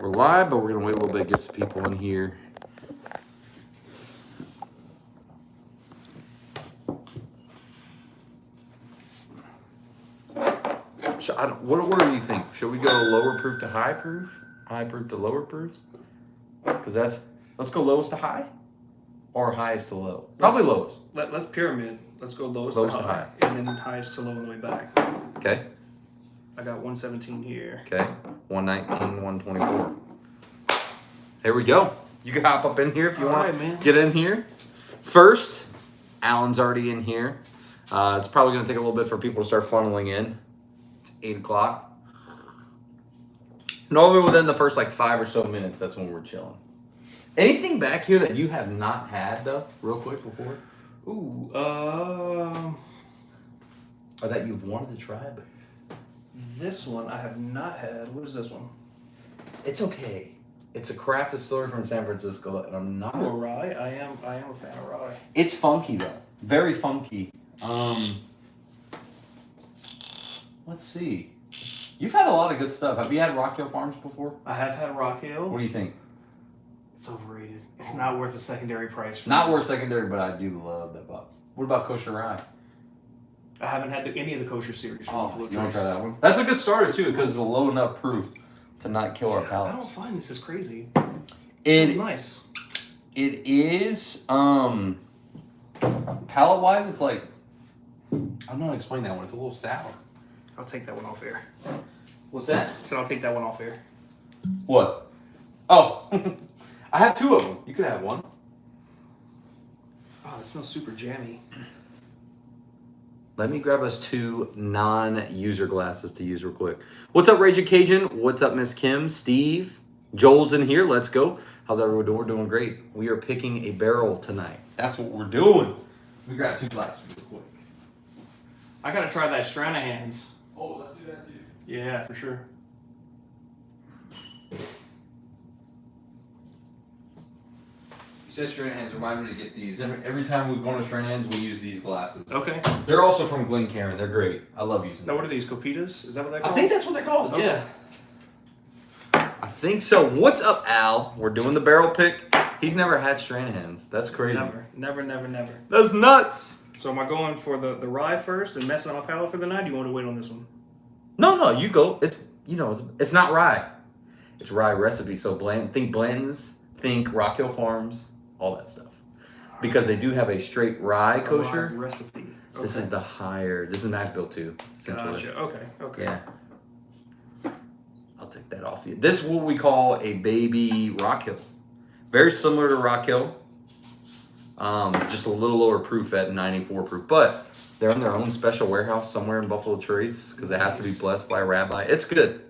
We're live, but we're going to wait a little bit, get some people in here. What do you think? Should we go lower proof to high proof? High proof to lower proof? Because let's go lowest to high? Or highest to low? Probably lowest. Let's pyramid. Let's go lowest to high. And then highest to low on the way back. Okay. I got 117 here. Okay. 119, 124. Here we go. You can hop up in here if you want. Man. Get in here. First, Alan's already in here. It's probably going to take a little bit for people to start funneling in. It's 8 o'clock. Normally within the first like 5 or so minutes, that's when we're chilling. Anything back here that you have not had though, real quick before? Ooh, or that you've wanted to try, but this one I have not had. What is this one? it's okay. It's a craft distillery from San Francisco, and I'm not. Ooh, a rye. I am a fan of rye. It's funky though, very funky. Let's see. You've had a lot of good stuff. Have you had Rock Hill Farms before? I have had Rock Hill. What do you think? It's overrated. It's not worth a secondary price. Not worth secondary, but I do love that pop. What about kosher rye? I haven't had any of the kosher series. You want to try that one? That's a good starter too, because it's a low enough proof to not kill our I palates. don't find this is crazy. It's nice. It is palate wise, it's like I'm not explaining that one. It's a little sour. I'll take that one off air. What's that? So I'll take that one off air. What? Oh, I have 2 of them. You could have one. Oh, that smells super jammy. Let me grab us 2 non-user glasses to use real quick. What's up, Raging Cajun? What's up, Miss Kim? Steve? Joel's in here. Let's go. How's everyone doing? We're doing great. We are picking a barrel tonight. That's what we're doing. Let me grab 2 glasses real quick. I gotta try that Stranahan's. Oh, let's do that too. Yeah, for sure. You said Stranahan's. Remind me to get these. Every time we've gone to Stranahan's, we use these glasses. Okay. They're also from Glencairn. They're great. I love using them. Now, what are these? Copitas? Is that what they're called? I think that's what they're called. Okay. Yeah. I think so. What's up, Al? We're doing the barrel pick. He's never had Stranahan's. That's crazy. Never. That's nuts. So am I going for the rye first and messing up my palate for the night? Or do you want to wait on this one? No, you go. It's not rye. It's rye recipe. So think Blanton's, think Rock Hill Farms, all that stuff. Because they do have a straight rye kosher. Rye recipe. Okay. This is the higher. This is Nashville too, essentially. Gotcha. Okay. Yeah. I'll take that off you. This is what we call a baby Rock Hill. Very similar to Rock Hill. Just a little lower proof at 94 proof. But they're in their own special warehouse somewhere in Buffalo Trace because it has to be blessed by a rabbi. It's good.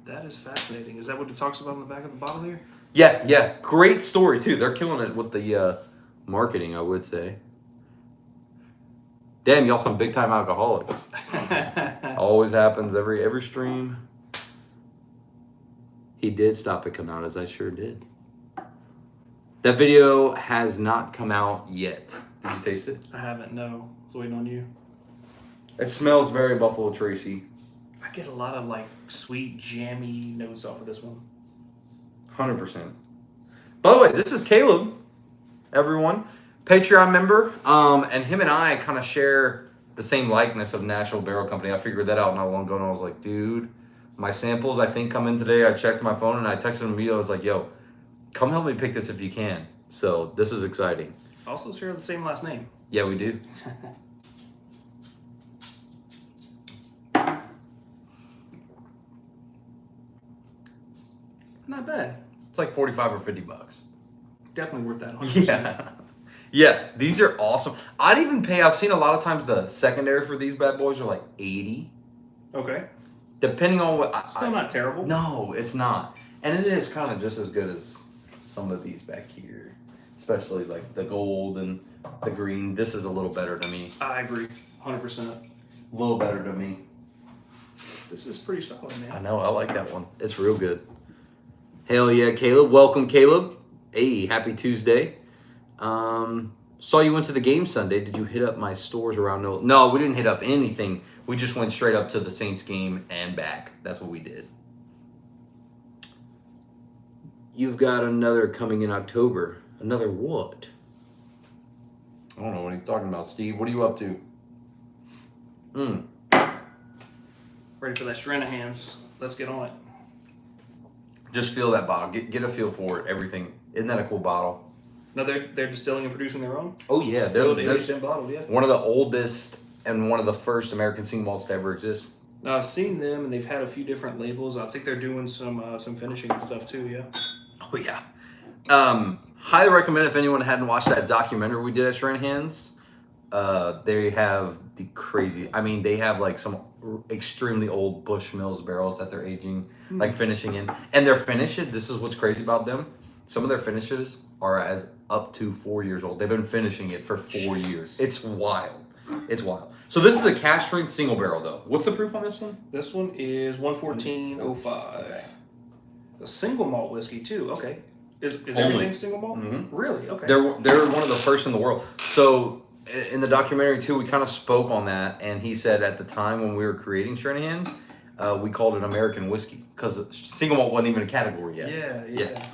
That is fascinating. Is that what it talks about on the back of the bottle here? Yeah. Great story too. They're killing it with the marketing, I would say. Damn, y'all some big time alcoholics. Always happens every stream. He did stop at Canadas, I sure did. That video has not come out yet. Did you taste it? I haven't, no. I was waiting on you. It smells very Buffalo Tracy. I get a lot of like sweet, jammy notes off of this one. 100%. By the way, this is Caleb, everyone. Patreon member. And him and I kind of share the same likeness of National Barrel Company. I figured that out not long ago, and I was like, dude, my samples I think come in today. I checked my phone and I texted him immediately. I was like, yo, come help me pick this if you can. So this is exciting. Also share the same last name. Yeah, we do. Not bad. It's like 45 or 50 bucks. Definitely worth that. 100%. Yeah, these are awesome. I'd even pay, I've seen a lot of times the secondary for these bad boys are like 80. Okay. Depending on what. Still not terrible. No, it's not. And it is kind of just as good as some of these back here. Especially like the gold and the green. This is a little better to me. I agree. 100%. A little better to me. This is pretty solid, man. I know, I like that one. It's real good. Hell yeah, Caleb. Welcome, Caleb. Hey, happy Tuesday. Saw you went to the game Sunday. Did you hit up my stores around? No, we didn't hit up anything. We just went straight up to the Saints game and back. That's what we did. you've got another coming in October. Another what? I don't know what he's talking about, Steve. What are you up to? Ready for that Stranahan's. Let's get on it. Just feel that bottle. Get a feel for it. Everything. Isn't that a cool bottle? No, they're distilling and producing their own? Oh, yeah. Distilled, aged, and bottled, yeah. One of the oldest and one of the first American single malts to ever exist. Now, I've seen them, and they've had a few different labels. I think they're doing some finishing and stuff, too, yeah. Oh, yeah. Highly recommend if anyone hadn't watched that documentary we did at Stranahan's. They have the crazy... I mean, they have, like, some extremely old Bushmills barrels that they're aging, like, finishing in. And their finishes, this is what's crazy about them. Some of their finishes are as up to 4 years old. They've been finishing it for 4 years. It's wild. It's wild. So this is a cask strength single barrel, though. What's the proof on this one? This one is 114.05. Okay. A single malt whiskey, too. Okay. Is Only. everything single malt? Mm-hmm. Really? Okay. They're one of the first in the world. So in the documentary too, we kind of spoke on that, and he said at the time when we were creating Stranahan, we called it American whiskey because single malt wasn't even a category yet. Yeah.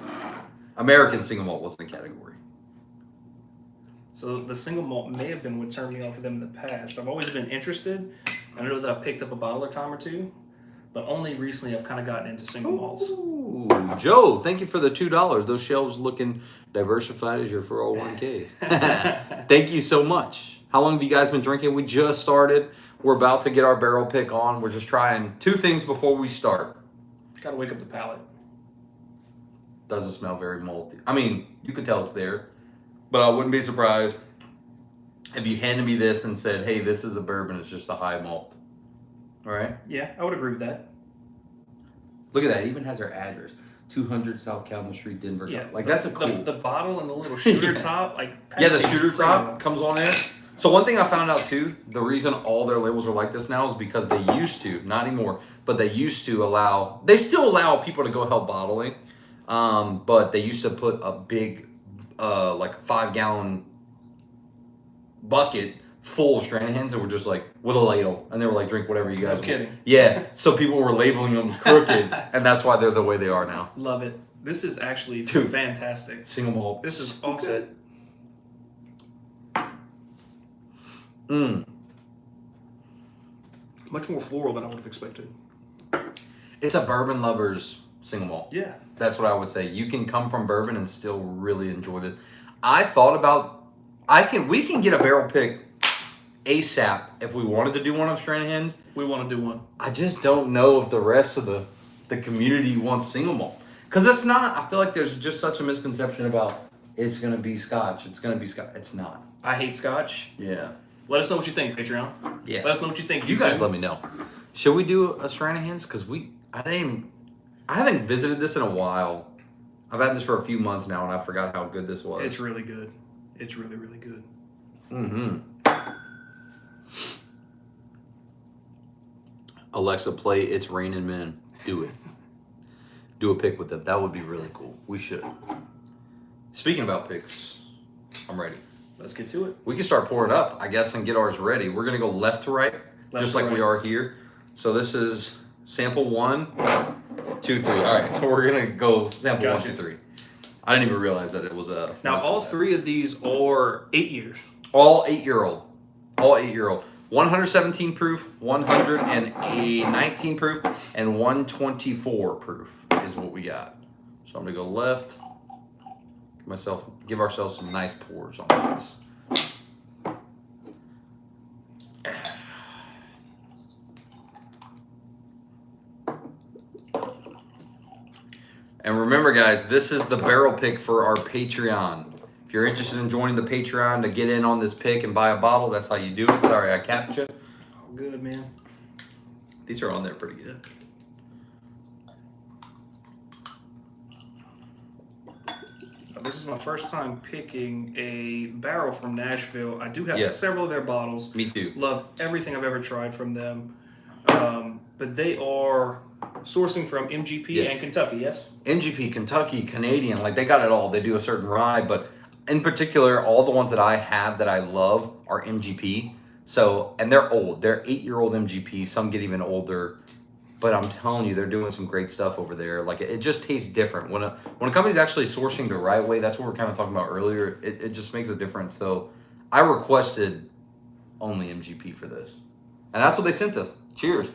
American single malt wasn't a category. So the single malt may have been what turned me off of them in the past. I've always been interested. I know that I picked up a bottle a time or two, but only recently I've kind of gotten into single malts. Ooh, Joe, thank you for the $2. Those shelves looking diversified as your 401k. Thank you so much. How long have you guys been drinking? We just started. We're about to get our barrel pick on. We're just trying 2 things before we start. Gotta wake up the palate. Doesn't smell very malty. I mean, you could tell it's there, but I wouldn't be surprised if you handed me this and said, hey, this is a bourbon. It's just a high malt. All right? Yeah, I would agree with that. Look at that. It even has our address. 200 South Calvin Street, Denver. Yeah. Like, that's a cool... The bottle and the little shooter Yeah. top. Like Yeah, the packaging's shooter pretty top well. comes on there. So one thing I found out too, the reason all their labels are like this now is because they used to, not anymore, but they used to allow, they still allow people to go help bottling, but they used to put a big, like 5-gallon bucket full of Stranahans and were just like, with a ladle, and they were like, drink whatever you guys No want. kidding. Yeah, so people were labeling them crooked, and that's why they're the way they are now. Love it. This is actually Dude. fantastic. Single malt. This is awesome. Much more floral than I would have expected. It's a bourbon lover's single malt. Yeah. That's what I would say. You can come from bourbon and still really enjoy this. I thought about, we can get a barrel pick ASAP if we wanted to do one of Stranahan's. We want to do one. I just don't know if the rest of the community wants single malt. Because it's not, I feel like there's just such a misconception about it's going to be Scotch. It's going to be Scotch. It's not. I hate Scotch. Yeah. Let us know what you think, Patreon. Yeah. Let us know what you think. You guys let me know. Should we do a Stranahan's? Because I haven't visited this in a while. I've had this for a few months now, and I forgot how good this was. It's really good. It's really, really good. Mm-hmm. Alexa, play It's Raining Men. Do it. Do a pick with them. That would be really cool. We should. Speaking about picks, I'm ready. Let's get to it. We can start pouring up, I guess, and get ours ready. We're going to go left to right, just like we are here. So this is sample 1, 2, 3. All right, so we're going to go sample Gotcha. 1, 2, 3. I didn't even realize that it was a... Now, all 3 of these are 8 years. All 8-year-old. All 8-year-old. 117 proof, 119 proof, and 124 proof is what we got. So I'm going to go left. Give ourselves some nice pours on this. And remember, guys, this is the barrel pick for our Patreon. If you're interested in joining the Patreon to get in on this pick and buy a bottle, that's how you do it. Sorry, I capped you. Oh, good, man. These are on there pretty good. This is my first time picking a barrel from Nashville. I do have Yes. several of their bottles. Me too. Love everything I've ever tried from them. But they are sourcing from MGP Yes. and Kentucky, yes? MGP, Kentucky, Canadian, like they got it all. They do a certain rye, but in particular, all the ones that I have that I love are MGP. So, and they're old. They're 8-year-old MGP. Some get even older. But I'm telling you, they're doing some great stuff over there. Like it just tastes different when a company's actually sourcing the right way. That's what we're kind of talking about earlier. It just makes a difference. So I requested only MGP for this, and that's what they sent us. Cheers.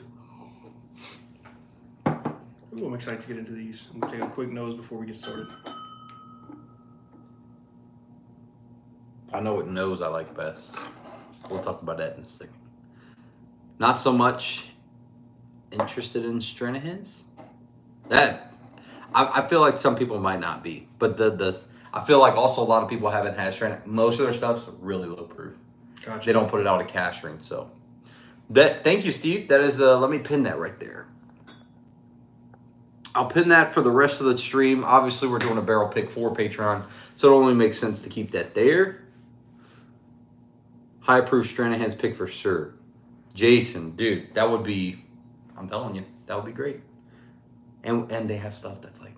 Ooh, I'm excited to get into these. I'm gonna take a quick nose before we get started. I know what nose I like best. We'll talk about that in a second. Not so much interested in Stranahans. That I feel like some people might not be, but the I feel like also a lot of people haven't had Stranahan. Most of their stuff's really low proof. Gotcha. They don't put it out of cash ring, so that. Thank you, Steve. That is. Let me pin that right there. I'll pin that for the rest of the stream. Obviously, we're doing a barrel pick for Patreon, so it only makes sense to keep that there. High proof Stranahan's pick for sure. Jason, dude, that would be. I'm telling you, that would be great. And they have stuff that's like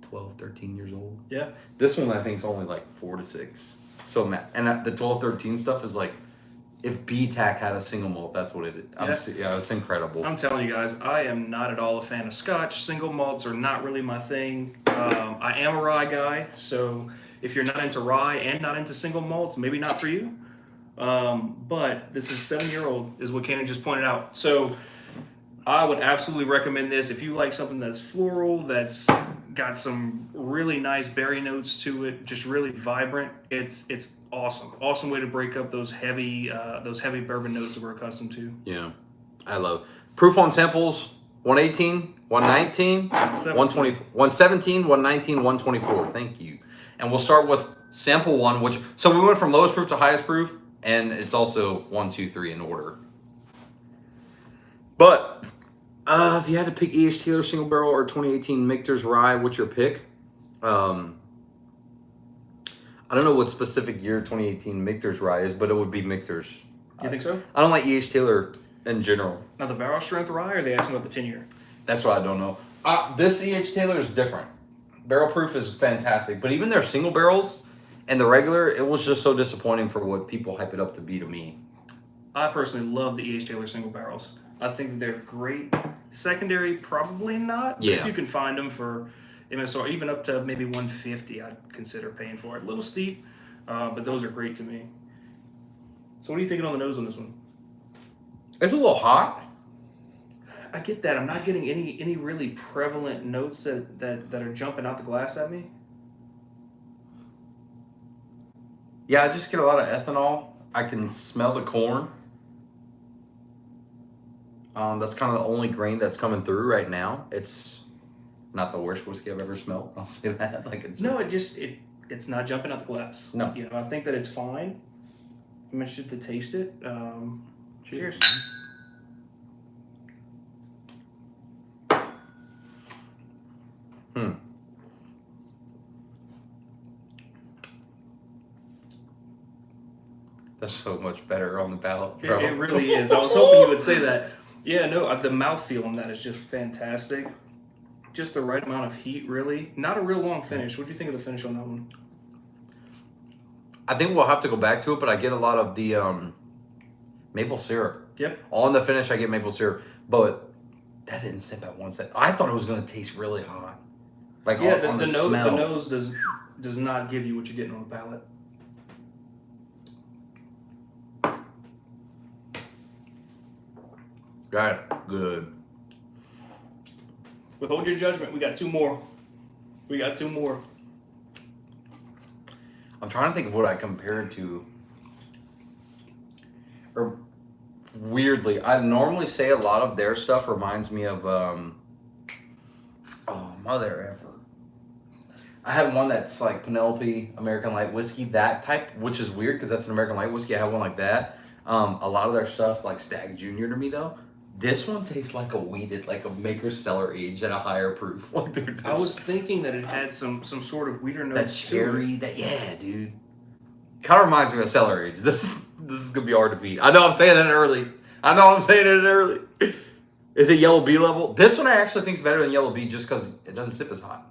12, 13 years old. Yeah. This one I think is only like 4 to 6. So and the 12, 13 stuff is like, if BTAC had a single malt, that's what it is. Yeah, it's incredible. I'm telling you guys, I am not at all a fan of Scotch. Single malts are not really my thing. I am a rye guy, so if you're not into rye and not into single malts, maybe not for you. But this is 7-year-old, is what Cannon just pointed out. So I would absolutely recommend this if you like something that's floral, that's got some really nice berry notes to it, just really vibrant. It's awesome. Awesome way to break up those heavy bourbon notes that we're accustomed to. Yeah, I love proof on samples. 118, 119, 120, 117, 119, 124. Thank you. And we'll start with sample one, which so we went from lowest proof to highest proof, and it's also 1, 2, 3 in order. But if you had to pick E.H. Taylor single barrel or 2018 Michter's rye, what's your pick? I don't know what specific year 2018 Michter's rye is, but it would be Michter's. You think so? I don't like E.H. Taylor in general. Now the barrel strength rye, or are they asking about the 10-year? That's what I don't know. This E.H. Taylor is different. Barrel proof is fantastic, but even their single barrels and the regular, it was just so disappointing for what people hype it up to be to me. I personally love the E.H. Taylor single barrels. I think that they're great. Secondary, probably not. Yeah. If you can find them for MSR, even up to maybe $150, I'd consider paying for it. A little steep, but those are great to me. So what are you thinking on the nose on this one? It's a little hot. I get that. I'm not getting any really prevalent notes that are jumping out the glass at me. Yeah, I just get a lot of ethanol. I can smell the corn. That's kind of the only grain that's coming through right now. It's not the worst whiskey I've ever smelled. I'll say that. It's not jumping out the glass. No. I think that it's fine. I'm interested to taste it. Cheers. That's so much better on the palate. It really is. I was hoping you would say that. Yeah, no, the mouthfeel on that is just fantastic. Just the right amount of heat, really. Not a real long finish. What do you think of the finish on that one? I think we'll have to go back to it, but I get a lot of the maple syrup. Yep. On the finish, I get maple syrup, but that didn't sip at 1 second. I thought it was going to taste really hot. Like yeah, on the smell. nose does not give you what you're getting on the palate. Got it. Good. Withhold your judgment. We got two more. I'm trying to think of what I compare it to. Or weirdly, I normally say a lot of their stuff reminds me of mother ever. I had one that's like Penelope American Light Whiskey, that type, which is weird because that's an American Light Whiskey. I have one like that. A lot of their stuff like Stag Junior to me though. This one tastes like a weeded, like a Maker's Cellar Age at a higher proof. Like I was thinking that it had some sort of weeder that notes. cherry, dude. Kind of reminds me of Cellar Age. This is gonna be hard to beat. I know I'm saying it early. Is it Yellow Bee level? This one I actually think is better than Yellow Bee just because it doesn't sip as hot.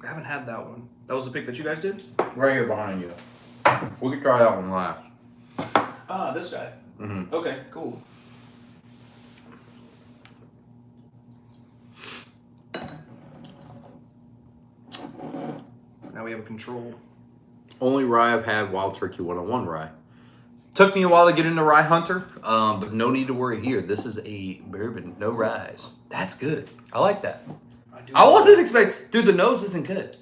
I haven't had that one. That was the pick that you guys did? Right here behind you. We could try that one last. Ah, this guy. Mm-hmm. Okay, cool. we have a control. Only rye I've had, Wild Turkey 101 rye. Took me a while to get into Rye Hunter, but no need to worry here. This is a bourbon, no ryes. That's good. I like that. I wasn't expecting... Dude, the nose isn't good.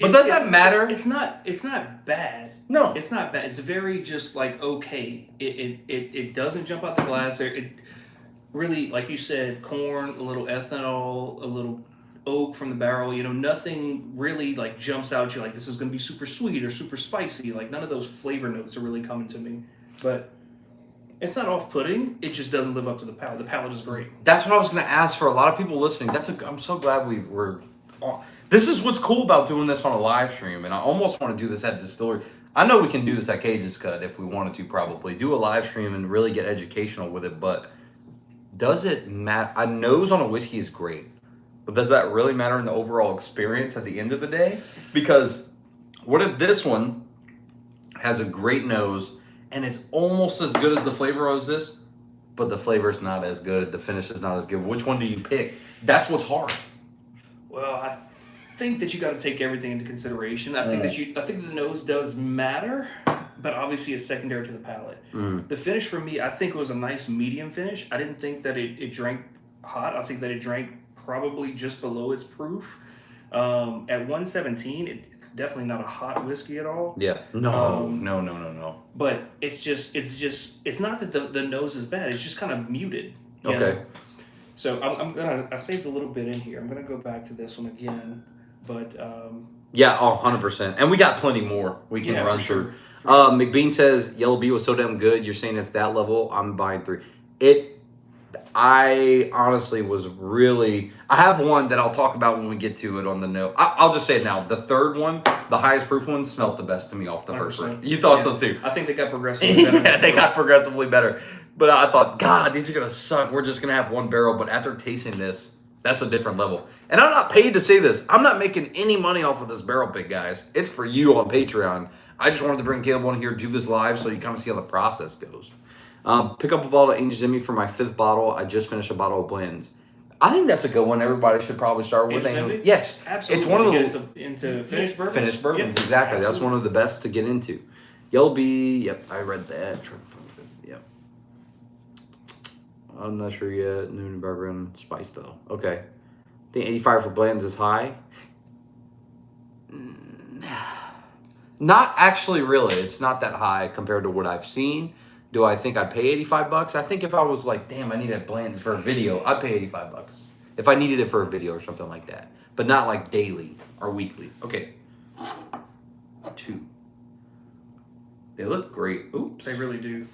But does that matter? It's not bad. No. It's not bad. It's very just like okay. It doesn't jump out the glass. It really, like you said, corn, a little ethanol, a little oak from the barrel. You know, nothing really like jumps out at you like this is going to be super sweet or super spicy. Like none of those flavor notes are really coming to me. But it's not off-putting. It just doesn't live up to the palate. The palate is great. That's what I was going to ask for a lot of people listening. I'm so glad we were on. This is what's cool about doing this on a live stream, and I almost want to do this at Distillery. I know we can do this at Cage's Cut if we wanted to, probably. Do a live stream and really get educational with it, but does it matter? A nose on a whiskey is great, but does that really matter in the overall experience at the end of the day? Because what if this one has a great nose and is almost as good as the flavor as this, but the flavor is not as good, the finish is not as good? Which one do you pick? That's what's hard. Well, I think that you got to take everything into consideration. I think that the nose does matter, but obviously it's secondary to the palate. The finish for me, I think it was a nice medium finish. I didn't think that it drank hot. I think that it drank probably just below its proof. At 117, it's definitely not a hot whiskey at all. Yeah. No. But it's not that the nose is bad. It's just kind of muted. You know? So I saved a little bit in here. I'm gonna go back to this one again. But yeah, 100%. And we got plenty more we can run through. Sure. McBean says Yellow Bee was so damn good. You're saying it's that level. I'm buying 3. I honestly was really... I have one that I'll talk about when we get to it on the note. I'll just say it now. The third one, the highest proof one, smelled the best to me off the first one. You thought so too? I think they got progressively better. Yeah, they got progressively better. But I thought, God, these are going to suck. We're just going to have one barrel. But after tasting this, that's a different level. And I'm not paid to say this. I'm not making any money off of this barrel pick, guys. It's for you on Patreon. I just wanted to bring Caleb on here, do this live, so you kind of see how the process goes. Pick up a bottle of Angel Jimmy for my 5th bottle. I just finished a bottle of blends. I think that's a good one. Everybody should probably start with. Yes, absolutely. It's one of the into finished bourbons. Finished bourbons, yes, exactly. Absolutely. That's one of the best to get into. Yellow Bee. Yep, I read that. Yep. I'm not sure yet. Noon bourbon spice though. Okay. I think 85 for blends is high. Not actually, really. It's not that high compared to what I've seen. Do I think I'd pay $85? I think if I was like, damn, I need a blend for a video, I'd pay $85. If I needed it for a video or something like that. But not like daily or weekly. Okay. 2. They look great. Oops. They really do.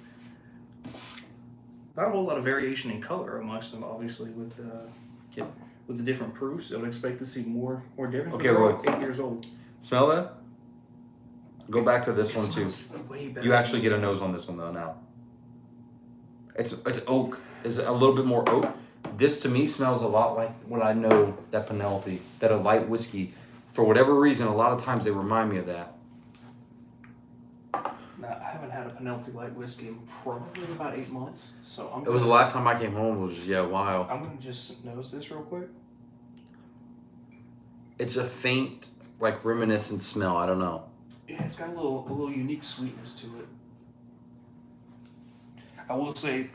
Not a whole lot of variation in color amongst them, obviously, with the different proofs. I would expect to see more difference. Okay, Roy. 8 years old. Smell that? Go back to this one too. Way better. You actually get a nose on this one though now. It's oak. It's a little bit more oak. This to me smells a lot like what I know that Penelope, that a light whiskey. For whatever reason, a lot of times they remind me of that. Now, I haven't had a Penelope light whiskey in probably about 8 months. So It was the last time I came home. It was a while. I'm gonna just nose this real quick. It's a faint, like reminiscent smell. I don't know. Yeah, it's got a little unique sweetness to it. I will say,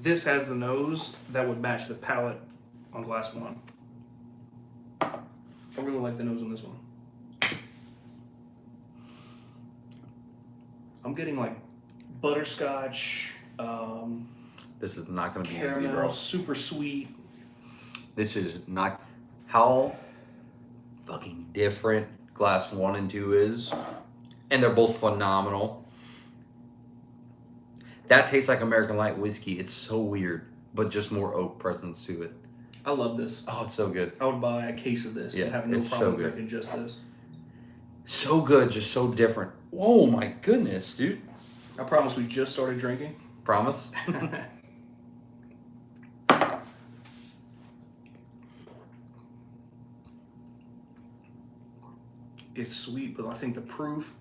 this has the nose that would match the palate on glass 1. I really like the nose on this one. I'm getting like butterscotch, This is not going to be caramel, easy, bro. super sweet. This is not... How fucking different glass 1 and 2 is. And they're both phenomenal. That tastes like American light whiskey. It's so weird, but just more oak presence to it. I love this. Oh, it's so good. I would buy a case of this and have no it's so problem good. drinking just this. So good, just so different. Oh my goodness, dude. I promise we just started drinking. Promise? It's sweet, but I think the proof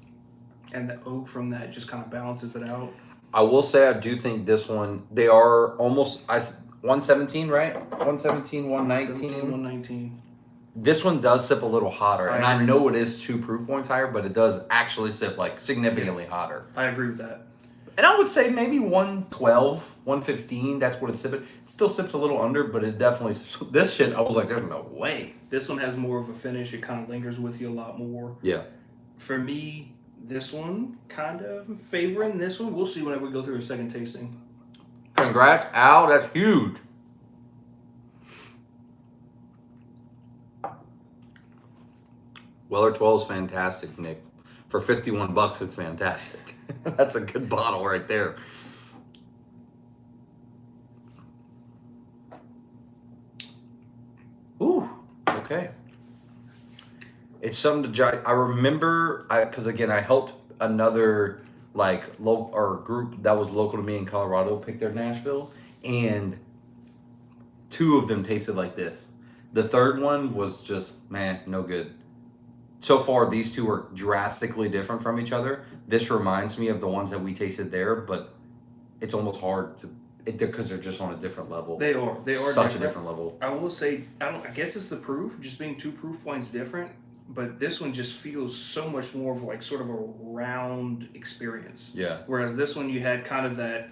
and the oak from that just kind of balances it out. I will say I do think this one, they are almost 117, right? 117, 119. 119. This one does sip a little hotter, and I agree. know it is 2 proof points higher, but it does actually sip like significantly hotter. I agree with that. And I would say maybe 112, 115, that's what it's sipping. It still sips a little under, but it definitely sips. This shit, I was like, there's no way. This one has more of a finish. It kind of lingers with you a lot more. Yeah. For me, this one kind of favoring this one. We'll see whenever we go through a second tasting. Congrats, Al. That's huge. Weller 12 is fantastic, Nick. For $51, it's fantastic. That's a good bottle right there. Ooh, okay. It's something to judge. I remember, because again, I helped another like local or group that was local to me in Colorado pick their Nashville, and 2 of them tasted like this. The third one was just, man, no good. So far, these 2 are drastically different from each other. This reminds me of the ones that we tasted there, but it's almost hard to, because they're just on a different level. They are such a different level. I will say, I guess it's the proof, just being 2 proof points different. But this one just feels so much more of like sort of a round experience. Yeah. Whereas this one you had kind of that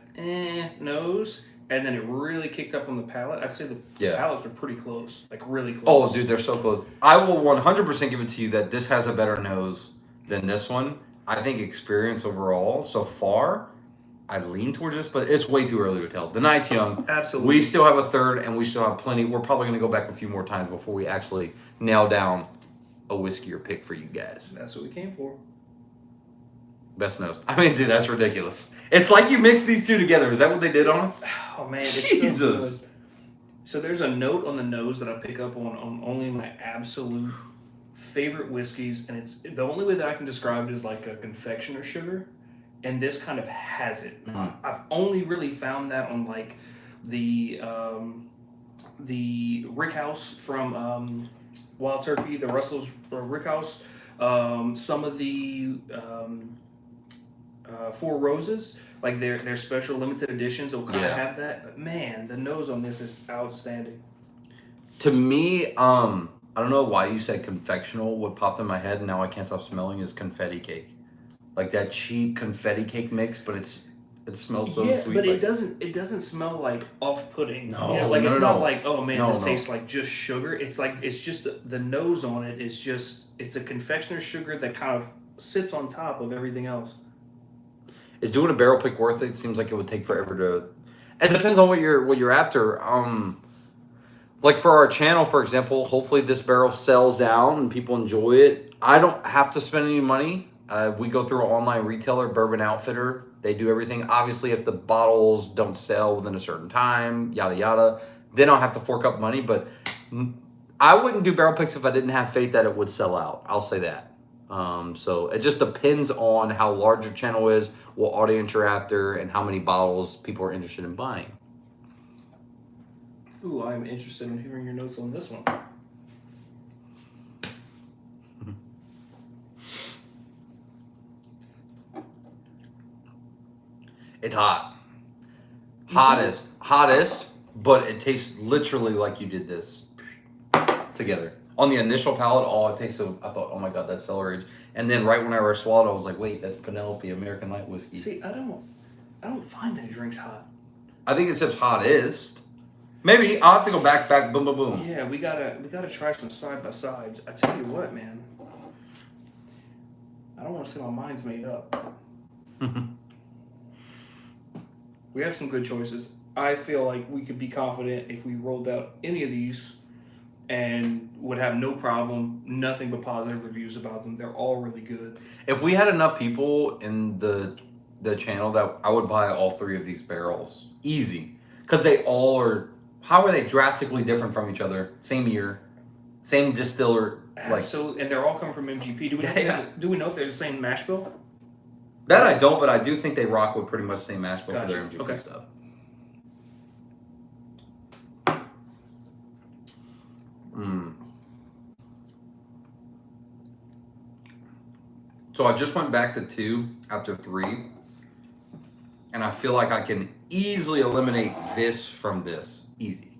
nose, and then it really kicked up on the palate. I'd say the palates are pretty close, like really close. Oh, dude, they're so close. I will 100% give it to you that this has a better nose than this one. I think experience overall so far, I lean towards this, but it's way too early to tell. The night's young. Absolutely. We still have a third, and we still have plenty. We're probably going to go back a few more times before we actually nail down a whiskey or pick for you guys. That's what we came for. Best nose. I mean, dude, that's ridiculous. It's like you mix these 2 together. Is that what they did on us? Oh man, it's Jesus. so good. So there's a note on the nose that I pick up on only my absolute favorite whiskeys, and it's the only way that I can describe it is like a confectioner sugar, and this kind of has it. Mm-hmm. I've only really found that on like the Rickhouse from Wild Turkey, the Russell's Rickhouse, some of the Four Roses, like their special limited editions will kind of have that. But man, the nose on this is outstanding. To me, I don't know why you said confectional. What popped in my head, and now I can't stop smelling, is confetti cake. Like that cheap confetti cake mix, but it smells so sweet. But like, it doesn't smell like off-putting. No, you know, like no, it's no. not like, oh man, this No. tastes like just sugar. It's like it's just the nose on it is just, it's a confectioner sugar that kind of sits on top of everything else. Is doing a barrel pick worth it? It seems like it would take forever to. It depends on what you're after. Like for our channel, for example, hopefully this barrel sells out and people enjoy it. I don't have to spend any money. We go through an online retailer, Bourbon Outfitter. They do everything. Obviously, if the bottles don't sell within a certain time, yada yada, then I'll have to fork up money. But I wouldn't do barrel picks if I didn't have faith that it would sell out. I'll say that. So it just depends on how large your channel is, what audience you're after, and how many bottles people are interested in buying. Ooh, I'm interested in hearing your notes on this one. It's hot. Hottest, but it tastes literally like you did this together. On the initial palate, it tasted, I thought, oh my God, that's cellar age. And then right when I swallowed, I was like, wait, that's Penelope American Light Whiskey. See, I don't find that he drinks hot. I think it says hottest. Maybe I'll have to go back, boom, boom, boom. Yeah, we gotta try some side by sides. I tell you what, man. I don't want to say my mind's made up. We have some good choices. I feel like we could be confident if we rolled out any of these and would have no problem, nothing but positive reviews about them. They're all really good. If we had enough people in the channel, that I would buy all 3 of these barrels. Easy. Because they all are, how are they drastically different from each other? Same year, same distiller. Absolutely, and they're all coming from MGP. Do we know if they're the same mash bill? That I don't, but I do think they rock with pretty much the same mash bill for their MGP stuff. So I just went back to 2 after 3, and I feel like I can easily eliminate this from this. Easy.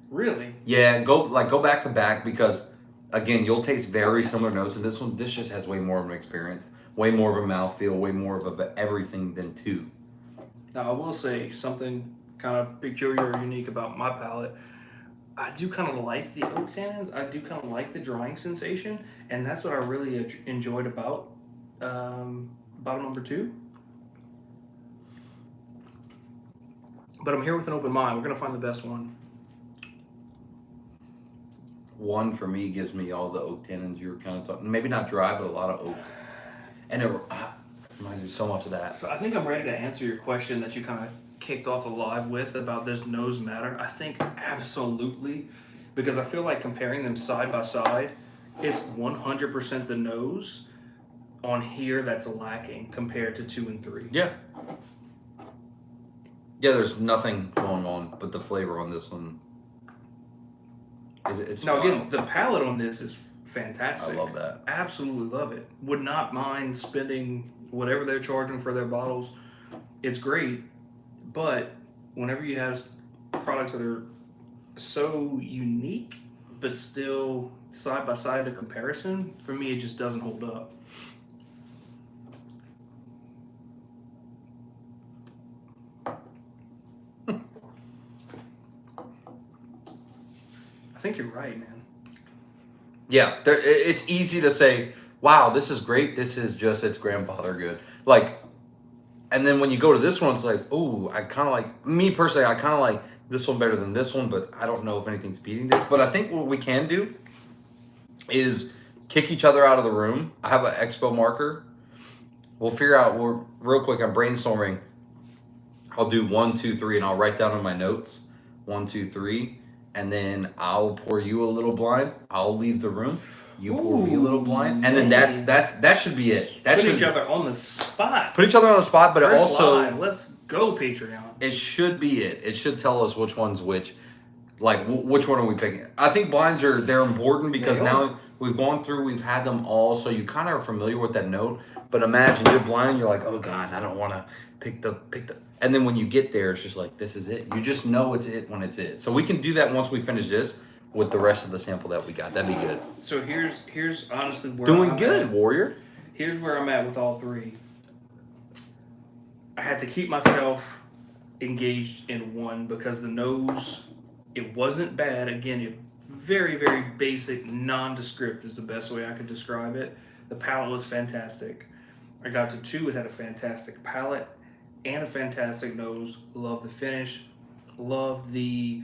Really? Yeah, go back to back, because again, you'll taste very similar notes in this one. This just has way more of an experience, way more of a mouthfeel, way more of a everything than 2. Now, I will say something kind of peculiar or unique about my palate. I do kind of like the oak tannins. I do kind of like the drying sensation, and that's what I really enjoyed about bottle number 2. But I'm here with an open mind. We're gonna find the best one. 1 for me gives me all the oak tannins you were kind of talking. Maybe not dry, but a lot of oak. And it reminds me so much of that. So I think I'm ready to answer your question that you kind of kicked off alive with about does nose matter? I think absolutely, because I feel like comparing them side by side, it's 100% the nose on here that's lacking compared to 2 and 3. Yeah. Yeah, there's nothing going on but the flavor on this one. It's Now, wild. again, the palate on this is fantastic. I love that. Absolutely love it. Would not mind spending whatever they're charging for their bottles. It's great, but whenever you have products that are so unique but still side by side to comparison, for me it just doesn't hold up. I think you're right, man. Yeah, it's easy to say, wow, this is great. This is just its grandfather good. Like, and then when you go to this one, it's like, oh, I kind of like, me personally, I kind of like this one better than this one, but I don't know if anything's beating this. But I think what we can do is kick each other out of the room. I have an expo marker. We'll figure out, real quick, I'm brainstorming. I'll do 1, 2, 3, and I'll write down in my notes 1, 2, 3. And then I'll pour you a little blind. I'll leave the room. You pour me a little blind, and then that should be it. That Put should each other on the spot. put each other on the spot, but it First also line. Let's go, Patreon. it should be it. It should tell us which one's which. Like which one are we picking? I think blinds they're important because They now we've gone through, we've had them all, so you kind of are familiar with that note. But imagine you're blind, you're like, oh god, I don't want to pick the. And then when you get there, it's just like, this is it. You just know it's it when it's it. So we can do that once we finish this with the rest of the sample that we got. That'd be good. So here's honestly where Doing I'm good, at. Warrior. Here's where I'm at with all 3. I had to keep myself engaged in one because the nose, it wasn't bad. Again, it very, very basic, nondescript is the best way I could describe it. The palate was fantastic. I got to 2, it had a fantastic palate and a fantastic nose. Love the finish. Love those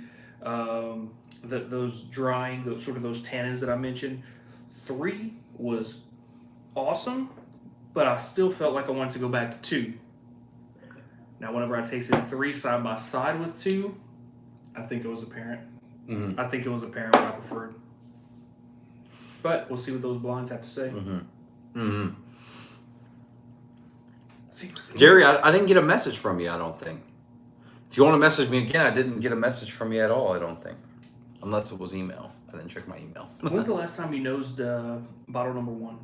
drying, those tannins that I mentioned. 3 was awesome, but I still felt like I wanted to go back to 2. Now, whenever I tasted 3 side by side with 2, I think it was apparent. Mm-hmm. I think it was apparent what I preferred. But we'll see what those blinds have to say. Mm-hmm. Mm-hmm. See. Jerry, I didn't get a message from you, I don't think. If you want to message me again, I didn't get a message from you at all, I don't think. Unless it was email. I didn't check my email. When's the last time you nosed bottle number 1?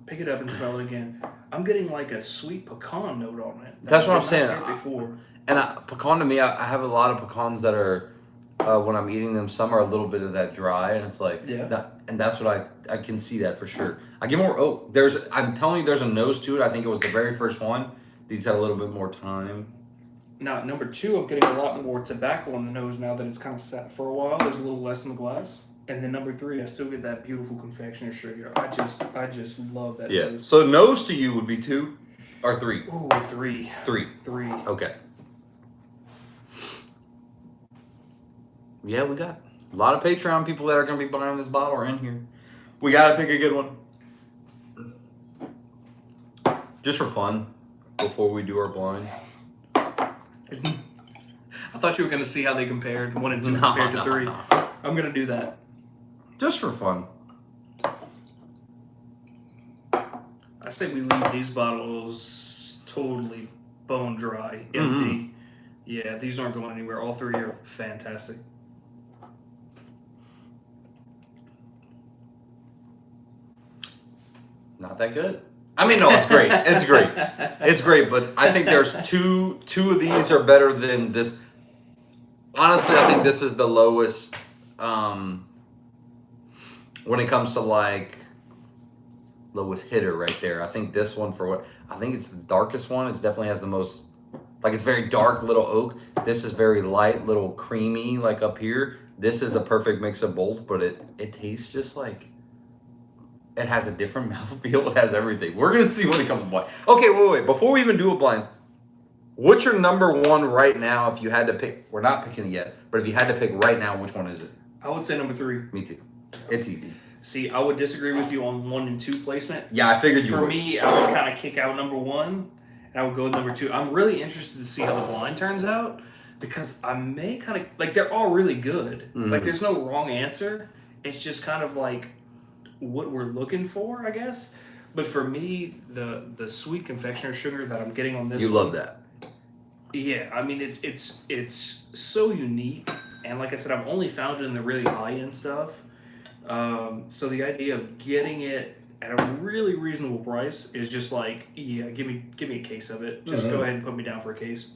Pick it up and smell it again. I'm getting like a sweet pecan note on it. That's what I'm I did saying. not get before. And pecan to me, I have a lot of pecans that are, when I'm eating them, some are a little bit of that dry, and it's like, Yeah. and that's what I can see that for sure. I get more oak. I'm telling you, there's a nose to it. I think it was the very first one. These had a little bit more time. Now, number 2, I'm getting a lot more tobacco on the nose now that it's kind of sat for a while. There's a little less in the glass. And then number 3, I still get that beautiful confectioner sugar. I just love that nose. So nose to you would be 2 or 3? Ooh, 3. 3. 3. Okay. Yeah, we got a lot of Patreon people that are going to be buying this bottle are in here. We got to pick a good one. Just for fun, before we do our blind. I thought you were going to see how they compared 1 and 2 compared to 3. No. I'm going to do that. Just for fun. I say we leave these bottles totally bone dry, empty. Mm-hmm. Yeah, these aren't going anywhere. All 3 are fantastic. Not that good. I mean, no, it's great. It's great. It's great, but I think there's two of these are better than this. Honestly, I think this is the lowest when it comes to like lowest hitter right there. I think this one for what I think it's the darkest one. It definitely has the most like it's very dark little oak. This is very light, little creamy like up here. This is a perfect mix of both, but it tastes just like it has a different mouthfeel. It has everything. We're gonna see when it comes to blind. Okay, wait. Before we even do a blind, what's your number one right now? If you had to pick, we're not picking it yet, but if you had to pick right now, which one is it? I would say number 3. Me too. It's easy. See, I would disagree with you on 1 and 2 placement. Yeah, I figured you would. For me, I would kind of kick out number 1, and I would go with number 2. I'm really interested to see how the blind turns out because I may kind of like they're all really good. Mm-hmm. Like there's no wrong answer. It's just kind of like what we're looking for, I guess. But for me, the sweet confectioner sugar that I'm getting on this, you love that. Yeah, I mean it's so unique, and like I said, I've only found it in the really high end stuff. So the idea of getting it at a really reasonable price is just like, yeah, give me a case of it. Just go ahead and put me down for a case.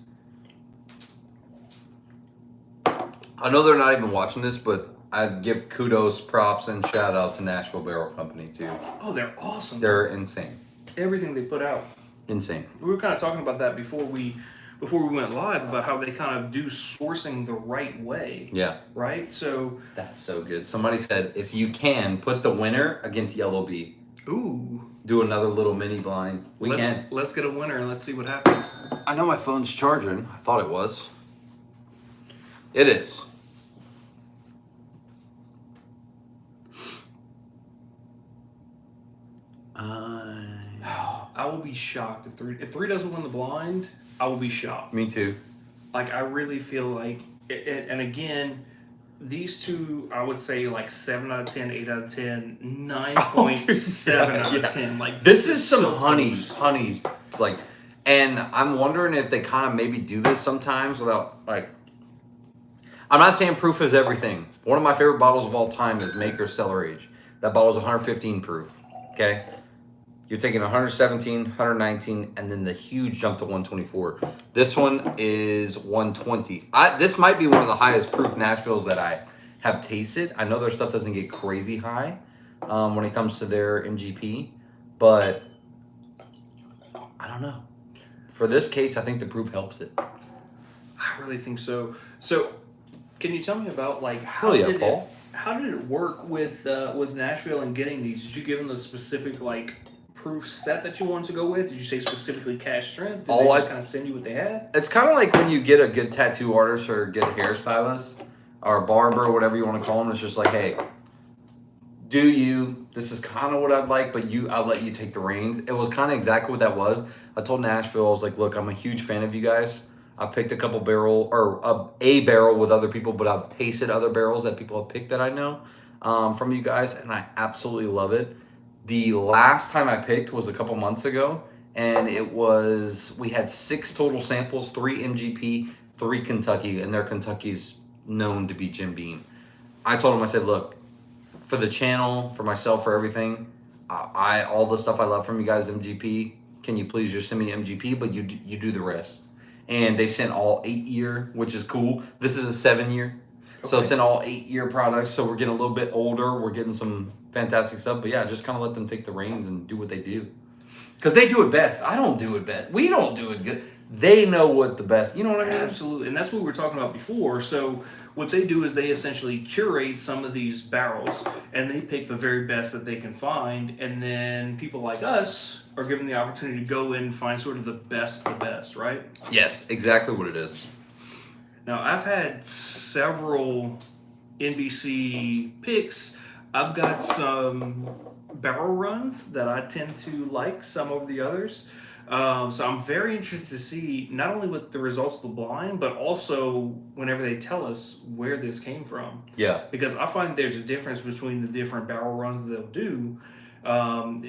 I know they're not even watching this, but I give kudos, props, and shout out to Nashville Barrel Company too. Oh, they're awesome. They're insane. Everything they put out. Insane. We were kind of talking about that before we went live about how they kind of do sourcing the right way. Yeah. Right? So that's so good. Somebody said if you can put the winner against Yellow Bee. Ooh. Do another little mini blind. Let's get a winner and let's see what happens. I know my phone's charging. I thought it was. It is. I will be shocked if three doesn't win the blind. I will be shocked. Me too. Like I really feel like, and again, these two I would say like 7 out of 10, 8 out of 10, 9.7 out of 10. Like this is some so honey, like, and I'm wondering if they kind of maybe do this sometimes without like. I'm not saying proof is everything. One of my favorite bottles of all time is Maker's Cellar Age. That bottle is 115 proof. Okay. You're taking 117, 119, and then the huge jump to 124. This one is 120. This might be one of the highest proof Nashvilles that I have tasted. I know their stuff doesn't get crazy high when it comes to their MGP, but I don't know. For this case, I think the proof helps it. I really think so. So, can you tell me about like how did it work with Nashville and getting these? Did you give them the specific like proof set that you wanted to go with? Did you say specifically cash strength? Did they just kind of send you what they had? It's kind of like when you get a good tattoo artist or a good hairstylist or a barber or whatever you want to call them. It's just like, hey, do you? This is kind of what I'd like, but I'll let you take the reins. It was kind of exactly what that was. I told Nashville, I was like, look, I'm a huge fan of you guys. I picked a couple barrel or a barrel with other people, but I've tasted other barrels that people have picked that I know from you guys, and I absolutely love it. The last time I picked was a couple months ago, and we had 6 total samples, 3 MGP, 3 Kentucky, and their Kentucky's known to be Jim Beam. I told him, I said, look, for the channel, for myself, for everything, all the stuff I love from you guys, MGP, can you please just send me MGP, but you do the rest. And they sent all 8-year, which is cool. This is a 7-year. Okay. So sent all 8-year products. So we're getting a little bit older. We're getting some fantastic stuff. But yeah, just kind of let them take the reins and do what they do. Because they do it best. I don't do it best. We don't do it good. They know what the best, you know what I mean? Absolutely. And that's what we were talking about before. So what they do is they essentially curate some of these barrels and they pick the very best that they can find. And then people like us are given the opportunity to go in and find sort of the best, right? Yes, exactly what it is. Now, I've had several NBC picks. I've got some barrel runs that I tend to like some over the others. So I'm very interested to see not only with the results of the blind, but also whenever they tell us where this came from. Yeah. Because I find there's a difference between the different barrel runs they'll do. And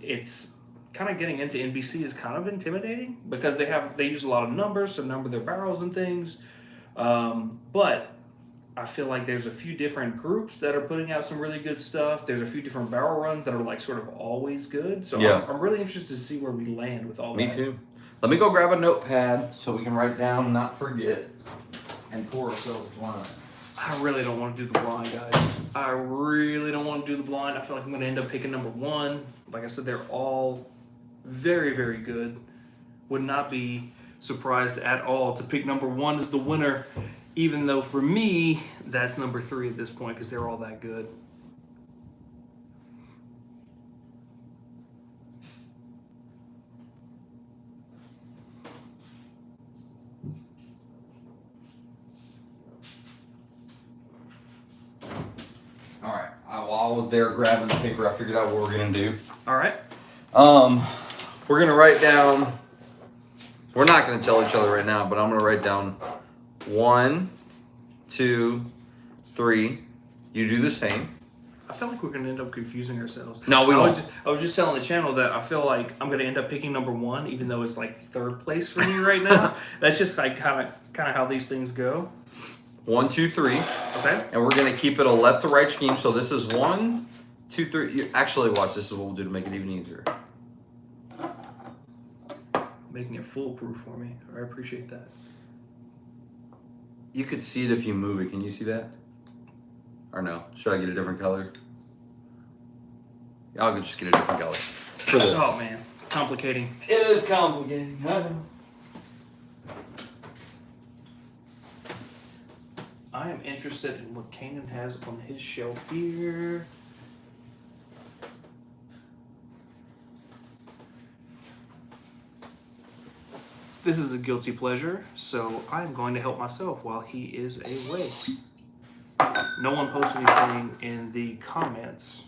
it's kind of getting into NBC is kind of intimidating because they use a lot of numbers to number their barrels and things. But I feel like there's a few different groups that are putting out some really good stuff. There's a few different barrel runs that are like sort of always good. So yeah. I'm really interested to see where we land with all that. Me too. Let me go grab a notepad so we can write down, not forget, and pour ourselves wine. I really don't want to do the blind, guys. I really don't want to do the blind. I feel like I'm going to end up picking number one. Like I said, they're all very, very good. Would not be surprised at all to pick number one as the winner, even though for me, that's number three at this point because they're all that good. All right. While I was there grabbing the paper, I figured out what we're gonna do. All right. We're gonna write down. We're not gonna tell each other right now, but I'm gonna write down 1, 2, 3. You do the same. I feel like we're going to end up confusing ourselves. No, we won't. I was just telling the channel that I feel like I'm going to end up picking number one, even though it's like third place for me right now. That's just like kind of how these things go. 1, 2, 3. Okay. And we're gonna keep it a left to right scheme. So this is 1, 2, 3. Actually, watch. This is what we'll do to make it even easier. Making it foolproof for me. I appreciate that. You could see it if you move it. Can you see that? Or no? Should I get a different color? I'll just get a different color. For this. Oh man, complicating. It is complicating. I know. I am interested in what Kanan has on his shelf here. This is a guilty pleasure, so I'm going to help myself while he is away. No one post anything in the comments.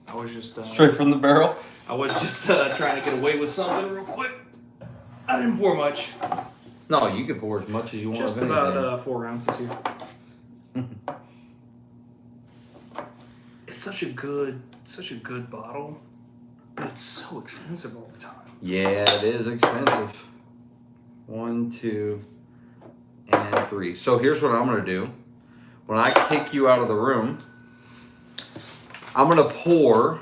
I was just Straight from the barrel. I was just trying to get away with something real quick. I didn't pour much. No, you can pour as much as you want. Just of anything. about 4 ounces here. It's such a good bottle, but it's so expensive all the time. Yeah, it is expensive. 1, 2, and 3. So here's what I'm gonna do. When I kick you out of the room, I'm gonna pour.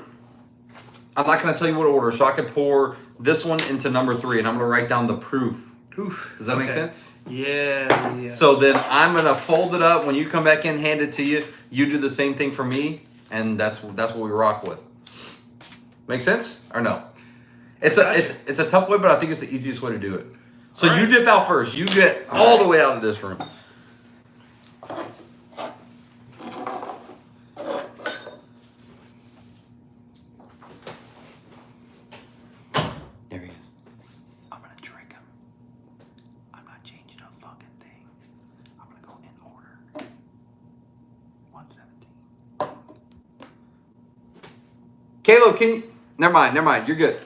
I'm not gonna tell you what order, so I could pour this one into number 3, and I'm gonna write down the proof. Oof. Does that make sense? Yeah. So then I'm gonna fold it up. When you come back in, hand it to you. You do the same thing for me, and that's what we rock with. Make sense or no? It's a tough way, but I think it's the easiest way to do it. So you dip out first. You get all the way out of this room. There he is. I'm gonna drink him. I'm not changing a fucking thing. I'm gonna go in order. 117. Caleb, can you? Never mind. You're good.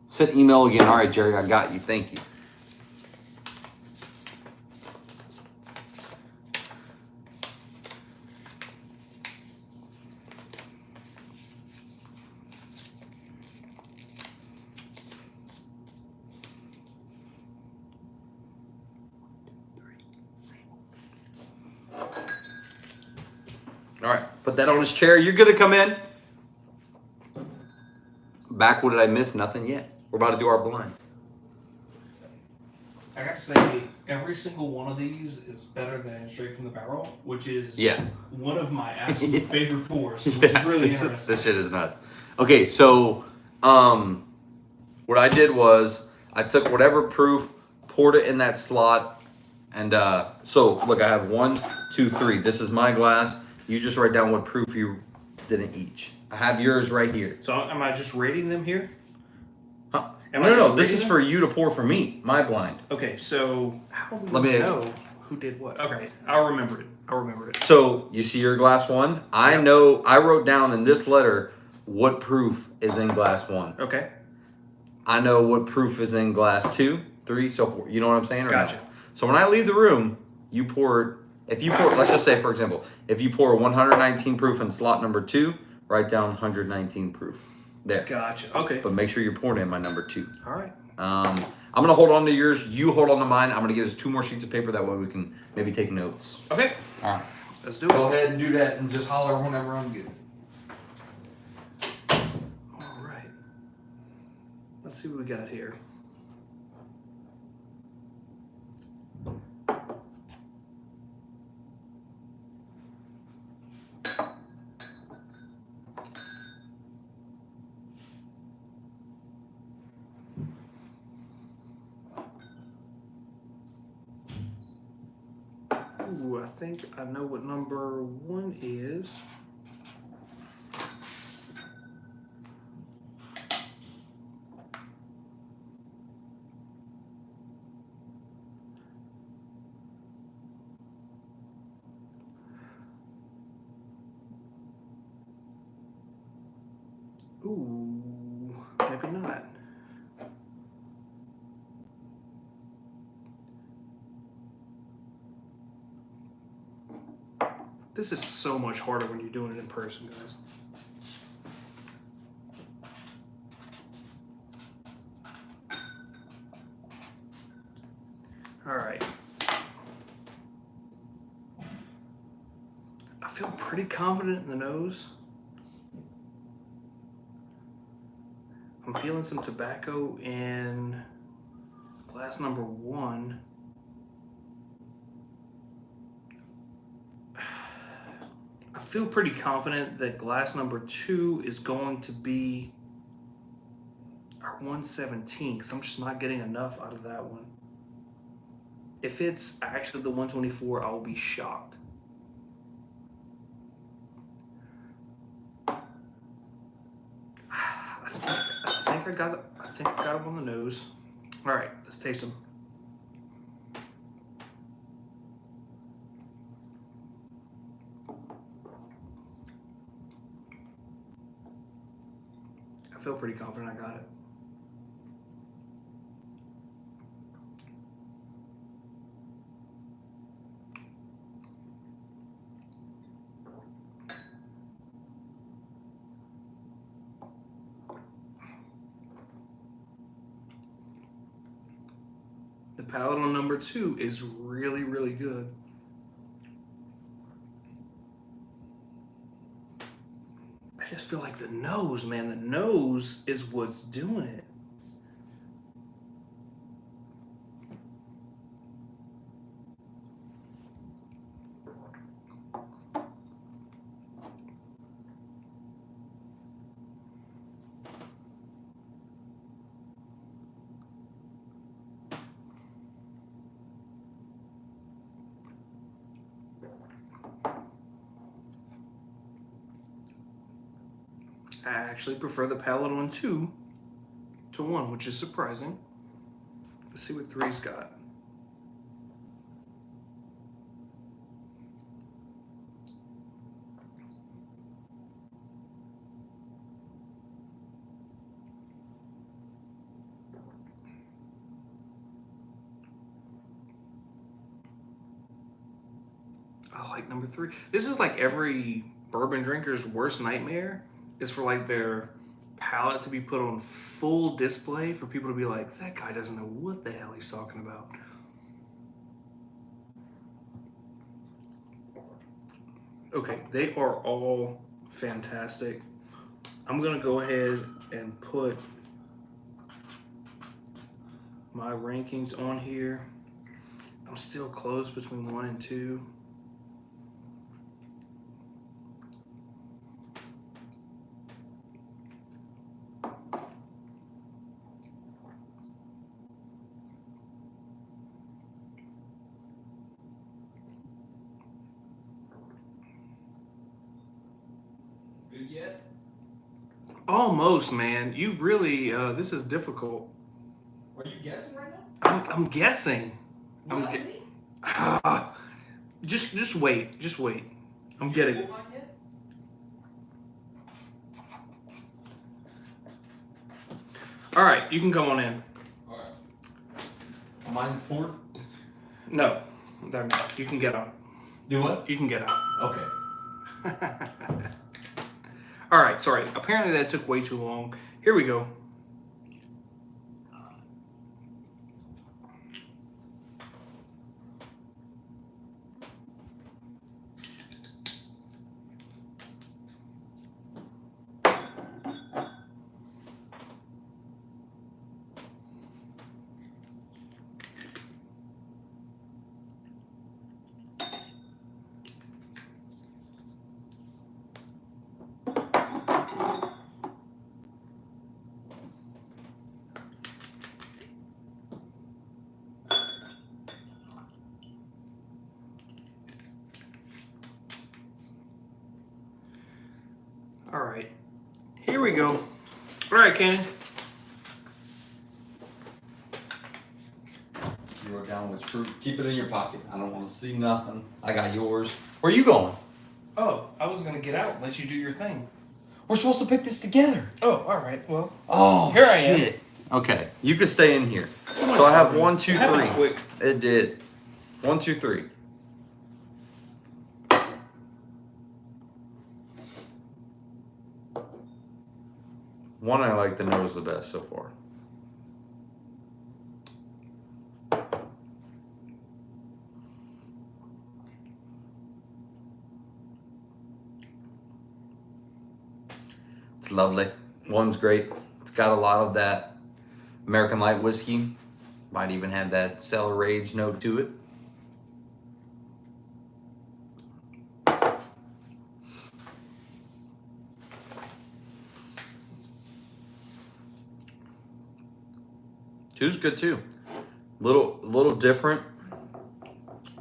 Send email again. All right, Jerry, I got you. Thank you. All right, put that on his chair. You're gonna come in. Back, what did I miss? Nothing yet. We're about to do our blind. I got to say, every single one of these is better than straight from the barrel, which is one of my absolute favorite pours, which is really interesting. This shit is nuts. Okay, so what I did was I took whatever proof, poured it in that slot, and so look, I have 1, 2, 3. This is my glass. You just write down what proof you didn't each. I have yours right here. So am I just rating them here? Huh? Am I No, just this rating is them? for you to pour for me, my blind. Okay, so how do Let we me- know who did what? Okay, I'll remember it. So you see your glass 1? I Yep. know, I wrote down in this letter what proof is in glass 1. Okay. I know what proof is in glass 2, 3, so forth. You know what I'm saying? Or Gotcha. No? So when I leave the room, you pour, if you pour, let's just say, for example, if you pour 119 proof in slot number 2, write down 119 proof. There. Gotcha. Okay. But make sure you're pouring in my number 2. All right. I'm going to hold on to yours. You hold on to mine. I'm going to give us 2 more sheets of paper. That way we can maybe take notes. Okay. All right. Let's do it. Go ahead and do that and just holler whenever I'm good. All right. Let's see what we got here. Ooh, I think I know what number 1 is. Ooh, maybe not. This is so much harder when you're doing it in person, guys. All right. I feel pretty confident in the nose. I'm feeling some tobacco in glass number 1. I feel pretty confident that glass number 2 is going to be our 117 because I'm just not getting enough out of that one. If it's actually the 124, I will be shocked. I think I got it on the nose. All right, let's taste them. I feel pretty confident I got it. The palate on number 2 is really, really good. I just feel like the nose, man, the nose is what's doing it. I actually prefer the palate on 2 to 1, which is surprising. Let's see what 3's got. I like number 3. This is like every bourbon drinker's worst nightmare is for like their palate to be put on full display for people to be like, that guy doesn't know what the hell he's talking about. Okay, they are all fantastic. I'm gonna go ahead and put my rankings on here. I'm still close between 1 and 2. yet? Almost, man. You really, this is difficult. Are you guessing right now? I'm guessing. Really? Just wait. Just wait. I'm getting it. All right, you can come on in. All right. Mine poured? No, you can get out. Do what? You can get out. Okay. All right, sorry. Apparently that took way too long. Here we go. All right, here we go. All right, Kenny. You wrote down which fruit. Keep it in your pocket. I don't want to see nothing. I got yours. Where are you going? Oh, I was gonna get out and let you do your thing. We're supposed to pick this together. Oh, all right. Well, Oh, here I am. shit. Okay, you could stay in here. So I have 1, 2, 3. Happened quick. It did. 1, 2, 3. One I like the nose the best so far. It's lovely. One's great. It's got a lot of that American light whiskey. Might even have that cellar age note to it. Two's good too. Little different.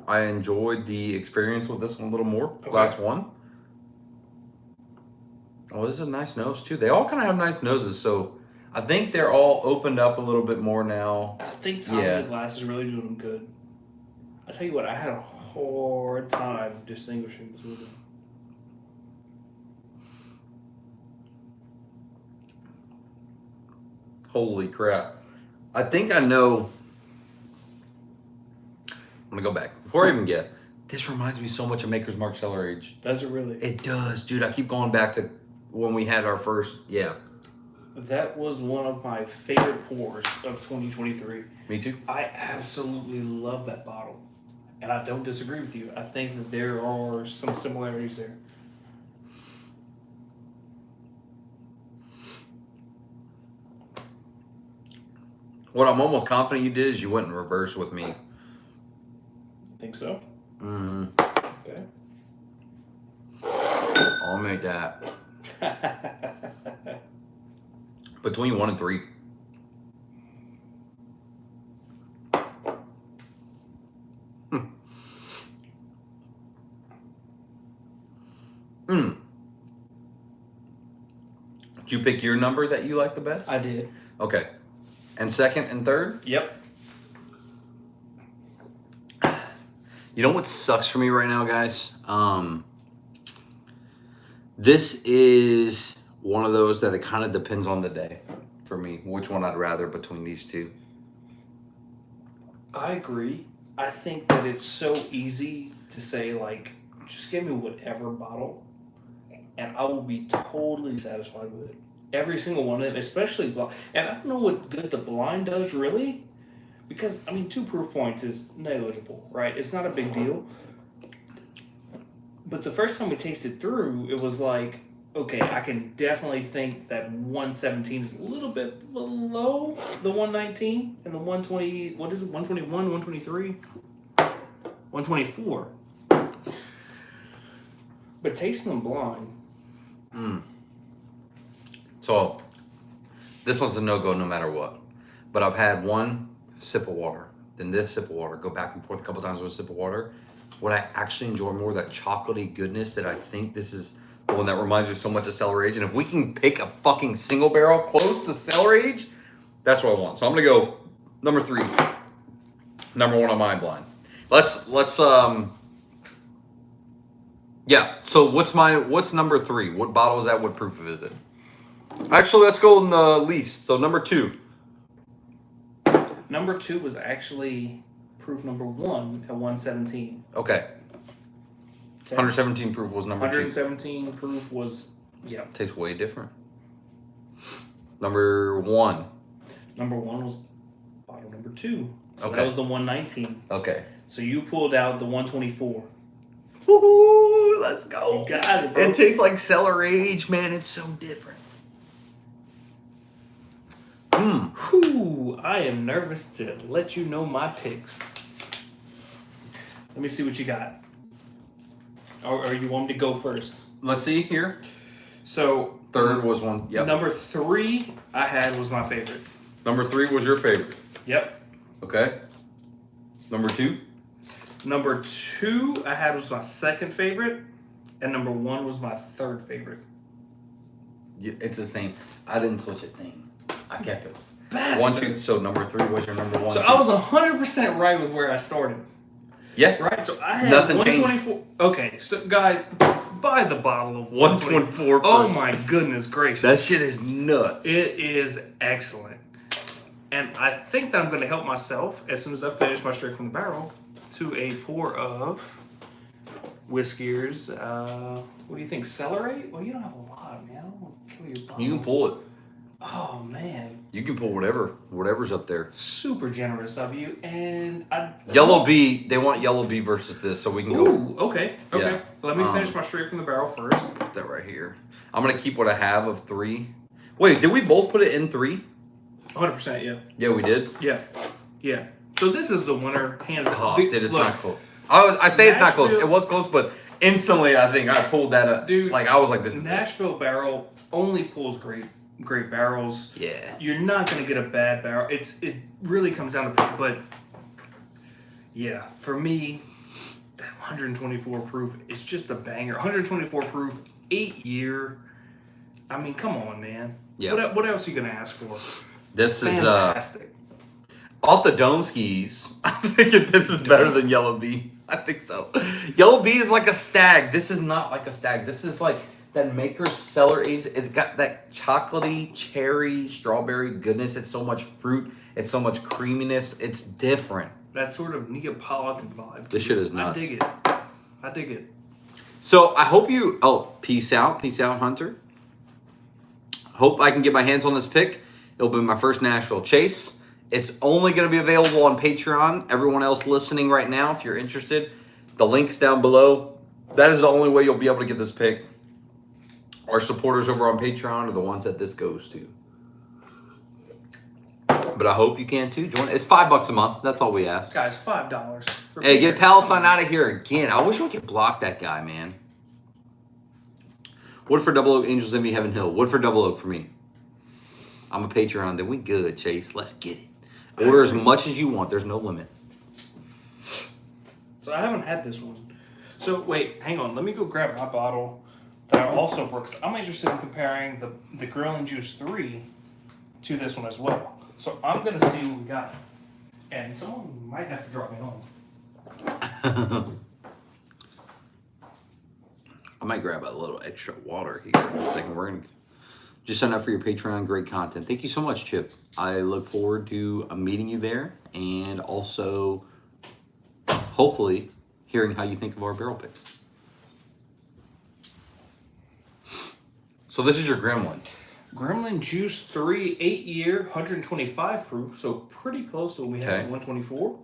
I enjoyed the experience with this one a little more. Okay. Last one. Oh, this is a nice nose too. They all kind of have nice noses, so I think they're all opened up a little bit more now. I think Tommy the Glass is really doing them good. I tell you what, I had a hard time distinguishing between them. Holy crap. I think I know. I'm gonna go back. Before I even get, this reminds me so much of Maker's Mark Cellar Age. Does it really? It does, dude. I keep going back to when we had our first, That was one of my favorite pours of 2023. Me too. I absolutely love that bottle. And I don't disagree with you. I think that there are some similarities there. What I'm almost confident you did is you went in reverse with me. Think so? Mm-hmm. Okay. I'll make that. Between 1 and 3. Did you pick your number that you like the best? I did. Okay. And second and third? Yep. You know what sucks for me right now, guys? This is one of those that it kind of depends on the day for me, which one I'd rather between these two. I agree. I think that it's so easy to say, like, just give me whatever bottle, and I will be totally satisfied with it. Every single one of them, especially blind. And I don't know what good the blind does, really, because, I mean, 2 proof points is negligible, right? It's not a big deal. But the first time we tasted through, it was like, okay, I can definitely think that 117 is a little bit below the 119 and the 120, what is it, 121, 123, 124. But tasting them blind. So, this one's a no-go no matter what. But I've had one sip of water, then this sip of water, go back and forth a couple times with a sip of water. What I actually enjoy more, that chocolatey goodness that I think this is the one that reminds me so much of cellar age. And if we can pick a fucking single barrel close to cellar age, that's what I want. So I'm gonna go number 3, number 1 on my blind. Let's yeah. So what's number 3? What bottle is that? What proof is it? Actually, let's go in the least. So number 2. Number 2 was actually proof number 1 at 117. Okay. 117 proof was number 2. 117 proof was, yeah. Tastes way different. Number 1. Number 1 was bottle number 2. So Okay. that was the 119. Okay. So you pulled out the 124. Woohoo! Let's go. You got it, bro. It tastes like cellar age, man. It's so different. Whew, I am nervous to let you know my picks. Let me see what you got. Or you want me to go first? Let's see here. So 3rd was one. Yep. Number 3 I had was my favorite. Number 3 was your favorite. Yep. Okay. Number 2. Number 2 I had was my second favorite, and number 1 was my third favorite. Yeah, it's the same. I didn't switch a thing. I kept it. Bastard. 1, 2. So number 3 was your number 1. So 2. I was 100% right with where I started. Yeah. Right. So I had Nothing 124. Changed. Okay. So guys, buy the bottle of 124. Oh my goodness gracious. That shit is nuts. It is excellent. And I think that I'm going to help myself as soon as I finish my straight from the barrel to a pour of Whiskers. What do you think? Celery? Well, you don't have a lot, man. I don't want to kill your bottle. You can pull it. Oh man. You can pull whatever's up there. Super generous of you. And Yellow bee. They want yellow bee versus this, so we can go. Ooh, okay. Yeah. Let me finish my straight from the barrel first. Put that right here. I'm gonna keep what I have of 3. Wait, did we both put it in 3? 100%, yeah. Yeah, we did. Yeah. So this is the winner, hands down. Oh, dude, it's not close. I say it's not close. It was close, but instantly I think I pulled that up. Dude, like I was like, this is Nashville barrel only pulls great barrels. Yeah. You're not gonna get a bad barrel. It really comes down to, but yeah, for me, that 124 proof is just a banger. 124 proof, 8 year. I mean, come on, man. Yeah. What else are you gonna ask for? This is Fantastic. off the dome skis. I'm thinking this is better than Yellow Bee. I think so. Yellow Bee is like a stag. This is not like a stag. This is like that Maker's Cellar Age. It's got that chocolatey, cherry, strawberry goodness. It's so much fruit. It's so much creaminess. It's different. That sort of Neapolitan vibe. This shit is nuts. I dig it. So I hope you. Oh, peace out, Hunter. Hope I can get my hands on this pick. It'll be my first Nashville chase. It's only going to be available on Patreon. Everyone else listening right now, if you're interested, the link's down below. That is the only way you'll be able to get this pick. Our supporters over on Patreon are the ones that this goes to. But I hope you can too. Join. It's $5 a month. That's all we ask. Guys, $5. Hey, get Palestine out of here again. I wish we could block that guy, man. Woodford Double Oak, Angels Envy, Heaven Hill. Woodford Double Oak for me. I'm a Patreon. Then we good, Chase. Let's get it. Order as much as you want. There's no limit. So I haven't had this one. So wait, hang on. Let me go grab my bottle that I also brought. 'Cause I'm interested in comparing the Grill and Juice 3 to this one as well. So I'm gonna see what we got. And someone might have to drop me home. I might grab a little extra water here in a second. We're going to just sign up for your Patreon. Great content. Thank you so much, Chip. I look forward to meeting you there and also hopefully hearing how you think of our barrel picks. So this is your Gremlin. Gremlin Juice 3, 8 year, 125 proof. So pretty close to what we had at 124.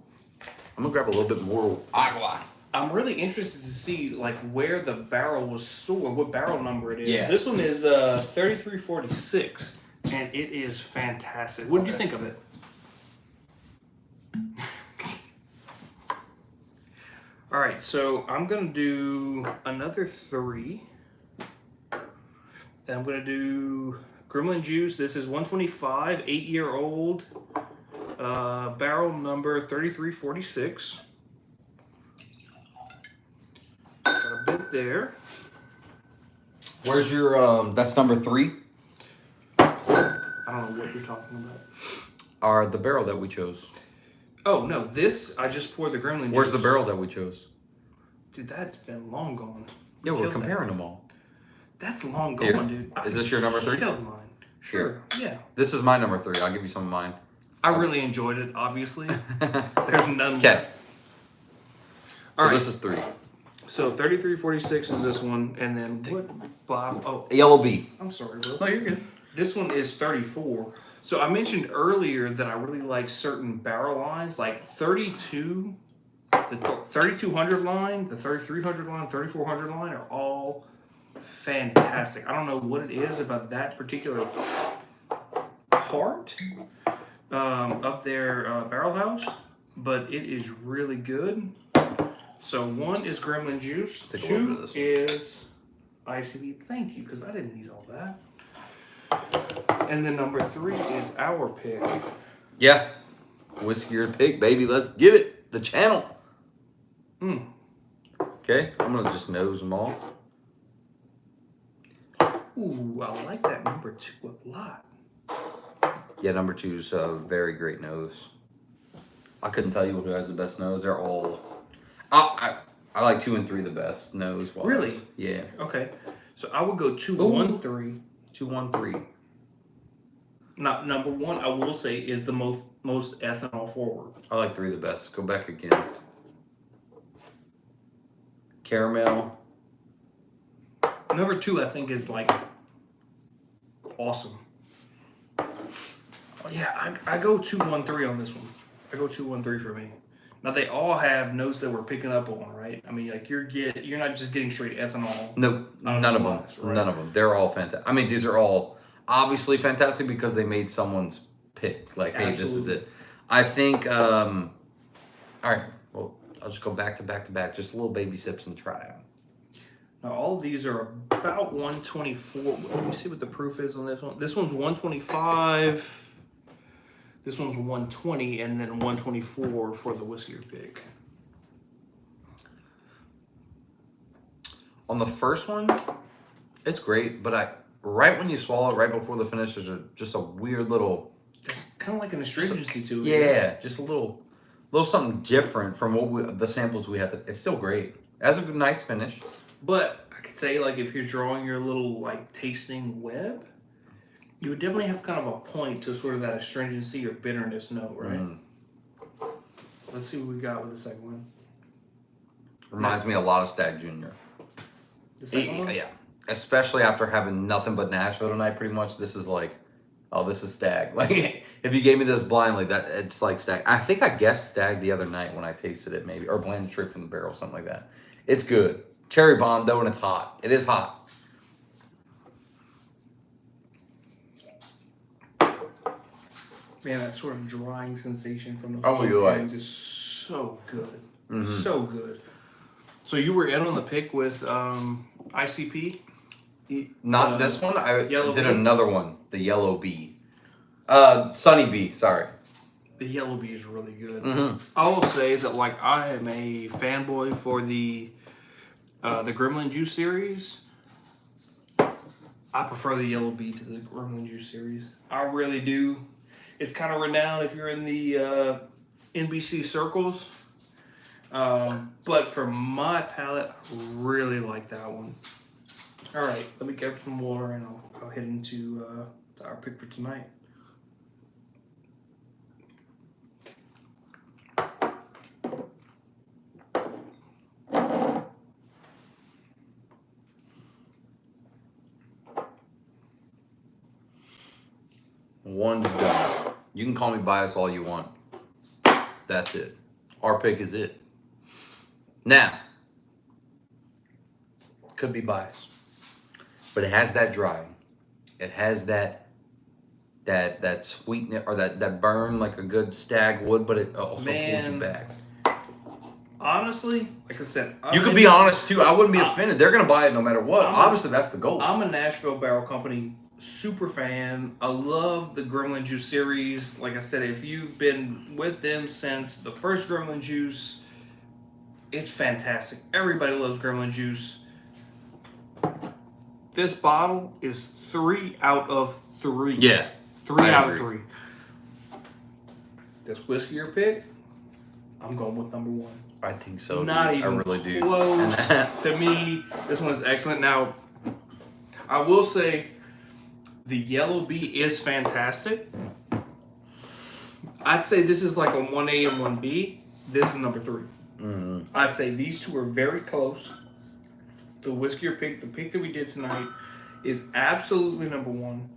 I'm going to grab a little bit more agua. I'm really interested to see like where the barrel was stored, what barrel number it is. Yeah. This one is 3346, and it is fantastic. What did you think of it? All right, so I'm gonna do another 3. And I'm gonna do Gremlin Juice. This is 125, 8-year-old, barrel number 3346. Got a bit there. Where's your that's number 3? I don't know what you're talking about. Are the barrel that we chose. Oh no, this I just poured the Gremlin Where's juice. the barrel that we chose? Dude, that's been long gone. Yeah, we're Killed comparing that. them all. That's long Here. gone, dude. Is this your number 3? Killed mine. Sure. Yeah. This is my number 3. I'll give you some of mine. I really enjoyed it, obviously. There's none Okay. left. So All right. this is 3. So 3346 is this one, and then what? Bob? Oh, Yellow bee. I'm sorry, Will. No, you're good. This one is 34. So I mentioned earlier that I really like certain barrel lines, like 32, the 3200 line, the 3300 line, 3400 line are all fantastic. I don't know what it is about that particular part of their barrel house, but it is really good. So one is Gremlin Juice, Take a little bit of 2 this is ICB. Thank you, because I didn't need all that. And then number 3 is our pick. Yeah. Whiskey or pig, baby. Let's give it the channel. Okay, I'm gonna just nose them all. Ooh, I like that number 2 a lot. Yeah, number 2's a very great nose. I couldn't tell you who has the best nose. They're all. I like 2 and 3 the best nose. -wise. Really? Yeah. Okay, so I would go 2, 1, 3. 2, 1, 3. Not number 1. I will say is the most ethanol forward. I like 3 the best. Go back again. Caramel. Number 2, I think, is like awesome. Yeah, I go 2, 1, 3 on this one. I go 2, 1, 3 for me. Now they all have notes that we're picking up on, right? I mean, like you're not just getting straight ethanol. No, none of them. Right? None of them. They're all fantastic. I mean, these are all obviously fantastic because they made someone's pick. Like, hey, this is it. I think. All right. Well, I'll just go back to back, just little baby sips and try them. Now all of these are about 124. Let me see what the proof is on this one. This one's 125. This one's 120, and then 124 for the whiskey or pick. On the first one, it's great, but right when you swallow it, right before the finish, there's just a weird little. It's kind of like an astringency to it. Yeah, just a little something different from the samples we have. It's still great. It has a good, nice finish. But I could say, like, if you're drawing your little like tasting web, you would definitely have kind of a point to sort of that astringency or bitterness note, right? Let's see what we got with the second one. Reminds me a lot of Stag Junior. The second one? Yeah, especially after having nothing but Nashville tonight. Pretty much, this is like, oh, this is Stag. Like, if you gave me this blindly, that it's like Stag. I think I guessed Stag the other night when I tasted it, maybe, or blended straight from the barrel, something like that. It's good. Cherry Bondo, and it's hot. It is hot. Man, that sort of drying sensation from the tannins is so good. Mm-hmm. So good. So you were in on the pick with ICP? Not this one. I Yellow did Bee? another one. The Yellow Bee. Sunny Bee, sorry. The Yellow Bee is really good. Mm-hmm. I will say that, like, I am a fanboy for the Gremlin Juice series. I prefer the Yellow Bee to the Gremlin Juice series. I really do. It's kind of renowned if you're in the NBC circles. But for my palate, I really like that one. All right, let me get some water and I'll head into to our pick for tonight. One's done. You can call me biased all you want. That's it. Our pick is it. Now, could be biased, but it has that dry. It has that sweetness or that burn like a good stag would, but it also pulls you back. Honestly, like I said, You could be honest too. I wouldn't be offended. They're gonna buy it no matter what. Obviously, that's the goal. I'm a Nashville Barrel Company super fan. I love the Gremlin Juice series. Like I said, if you've been with them since the first Gremlin Juice, it's fantastic. Everybody loves Gremlin Juice. This bottle is 3 out of 3. Yeah. 3 I out of agree. 3. This whiskey your pick, I'm going with number 1. I think so. Not dude. even I really do. close. To me, this one is excellent. Now, I will say the yellow bee is fantastic. I'd say this is like a 1A and 1B. This is number 3. Mm-hmm. I'd say these two are very close. The whiskey your pick, the pick that we did tonight, is absolutely number 1.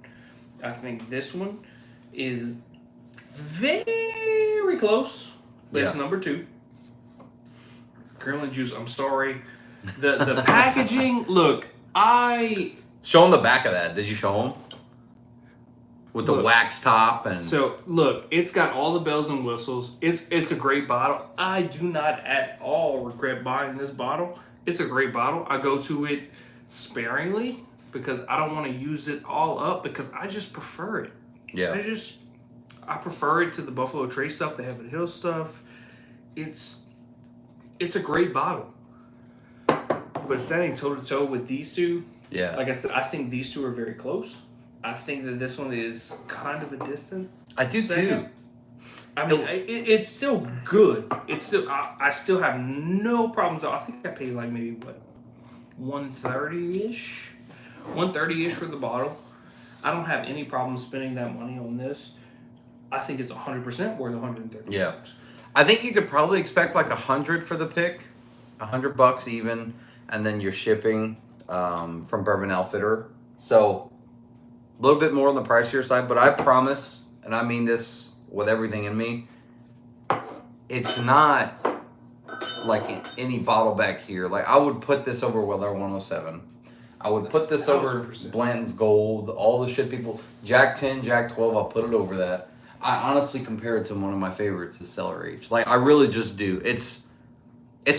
I think this one is very close, but it's number 2. Gremlin juice. I'm sorry. The packaging. Look, Show them the back of that. Did you show them? With the wax top and so look, it's got all the bells and whistles. It's a great bottle. I do not at all regret buying this bottle. It's a great bottle. I go to it sparingly because I don't want to use it all up because I just prefer it. yeah. I prefer it to the Buffalo Trace stuff, the Heaven Hill stuff. It's a great bottle. But standing toe to toe with these two, Yeah. like I said, I think these two are very close. I think that this one is kind of a distant. I do second. too. I mean, it's still good. It's still I still have no problems. I think I paid like maybe what, $130-ish for the bottle. I don't have any problem spending that money on this. I think it's 100% worth $130. Yeah. I think you could probably expect like 100 for the pick, $100 even, and then your shipping from Bourbon Outfitter. So a little bit more on the pricier side, but I promise, and I mean this with everything in me, it's not like any bottle back here. Like I would put this over Weller 107. I would put this over 1000%. Blanton's Gold, all the shit people, Jack 10, Jack 12, I'll put it over that. I honestly compare it to one of my favorites, the Cellar Age. Like I really just do. It's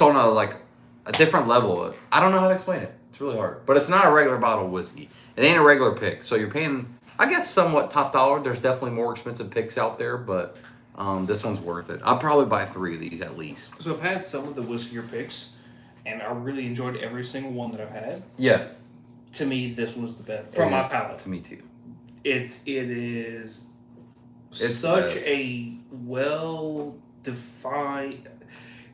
on a different level. I don't know how to explain it. It's really hard. But it's not a regular bottle of whiskey. It ain't a regular pick. So you're paying, I guess, somewhat top dollar. There's definitely more expensive picks out there, but this one's worth it. I'll probably buy 3 of these at least. So I've had some of the whiskier picks, and I really enjoyed every single one that I've had. Yeah. To me, this was the best from my palate. To me too. It is It's such best. a well defined.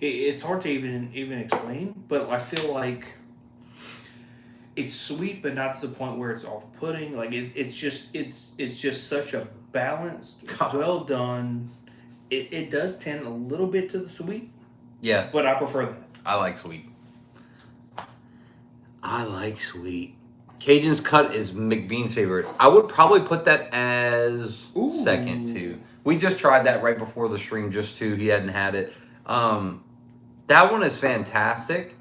It's hard to even explain, but I feel like it's sweet, but not to the point where it's off putting. Like it's just such a balanced, well done. It does tend a little bit to the sweet. Yeah. But I prefer that. I like sweet. I like sweet. Cajun's Cut is McBean's favorite. I would probably put that as second too. We just tried that right before the stream, just too. He hadn't had it. That one is fantastic.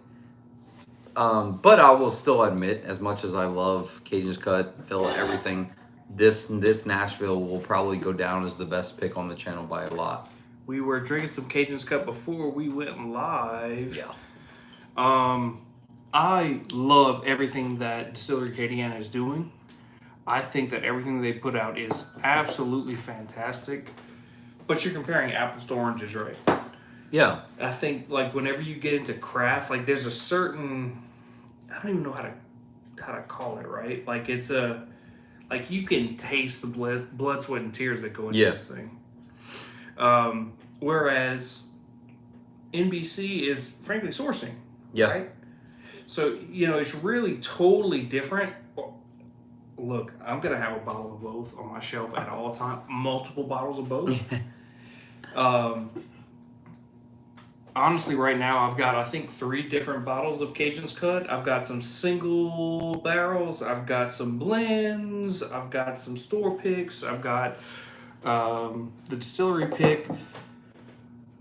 But I will still admit, as much as I love Cajun's Cut, Phil, everything, this Nashville will probably go down as the best pick on the channel by a lot. We were drinking some Cajun's Cut before we went live. Yeah. I love everything that Distillery Acadiana is doing. I think that everything they put out is absolutely fantastic. But you're comparing apples to oranges, right? Yeah. I think like whenever you get into craft, like there's a certain, I don't even know how to call it, right? Like it's like you can taste the blood, sweat, and tears that go into this thing. Whereas NBC is frankly sourcing. Yeah. Right? So, it's really totally different. Look, I'm going to have a bottle of both on my shelf at all times. Multiple bottles of both. Honestly, right now, I've got, I think, 3 different bottles of Cajun's Cut. I've got some single barrels. I've got some blends. I've got some store picks. I've got the distillery pick.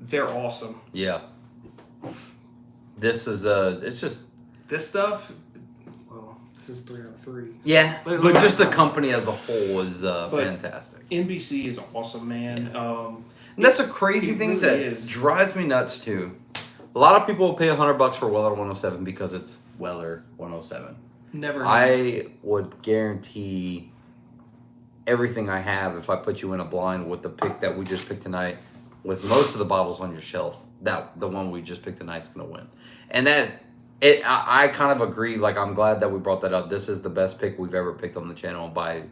They're awesome. Yeah. This is it's just this stuff. Well, this is 3 out of 3. Yeah, but just the company as a whole is fantastic. NBC is awesome, man. Yeah. And that's a crazy thing really that drives me nuts too. A lot of people will pay $100 for Weller 107 because it's Weller 107. Never. I would guarantee everything I have if I put you in a blind with the pick that we just picked tonight, with most of the bottles on your shelf, that the one we just picked tonight is going to win. And that I kind of agree. Like, I'm glad that we brought that up. This is the best pick we've ever picked on the channel by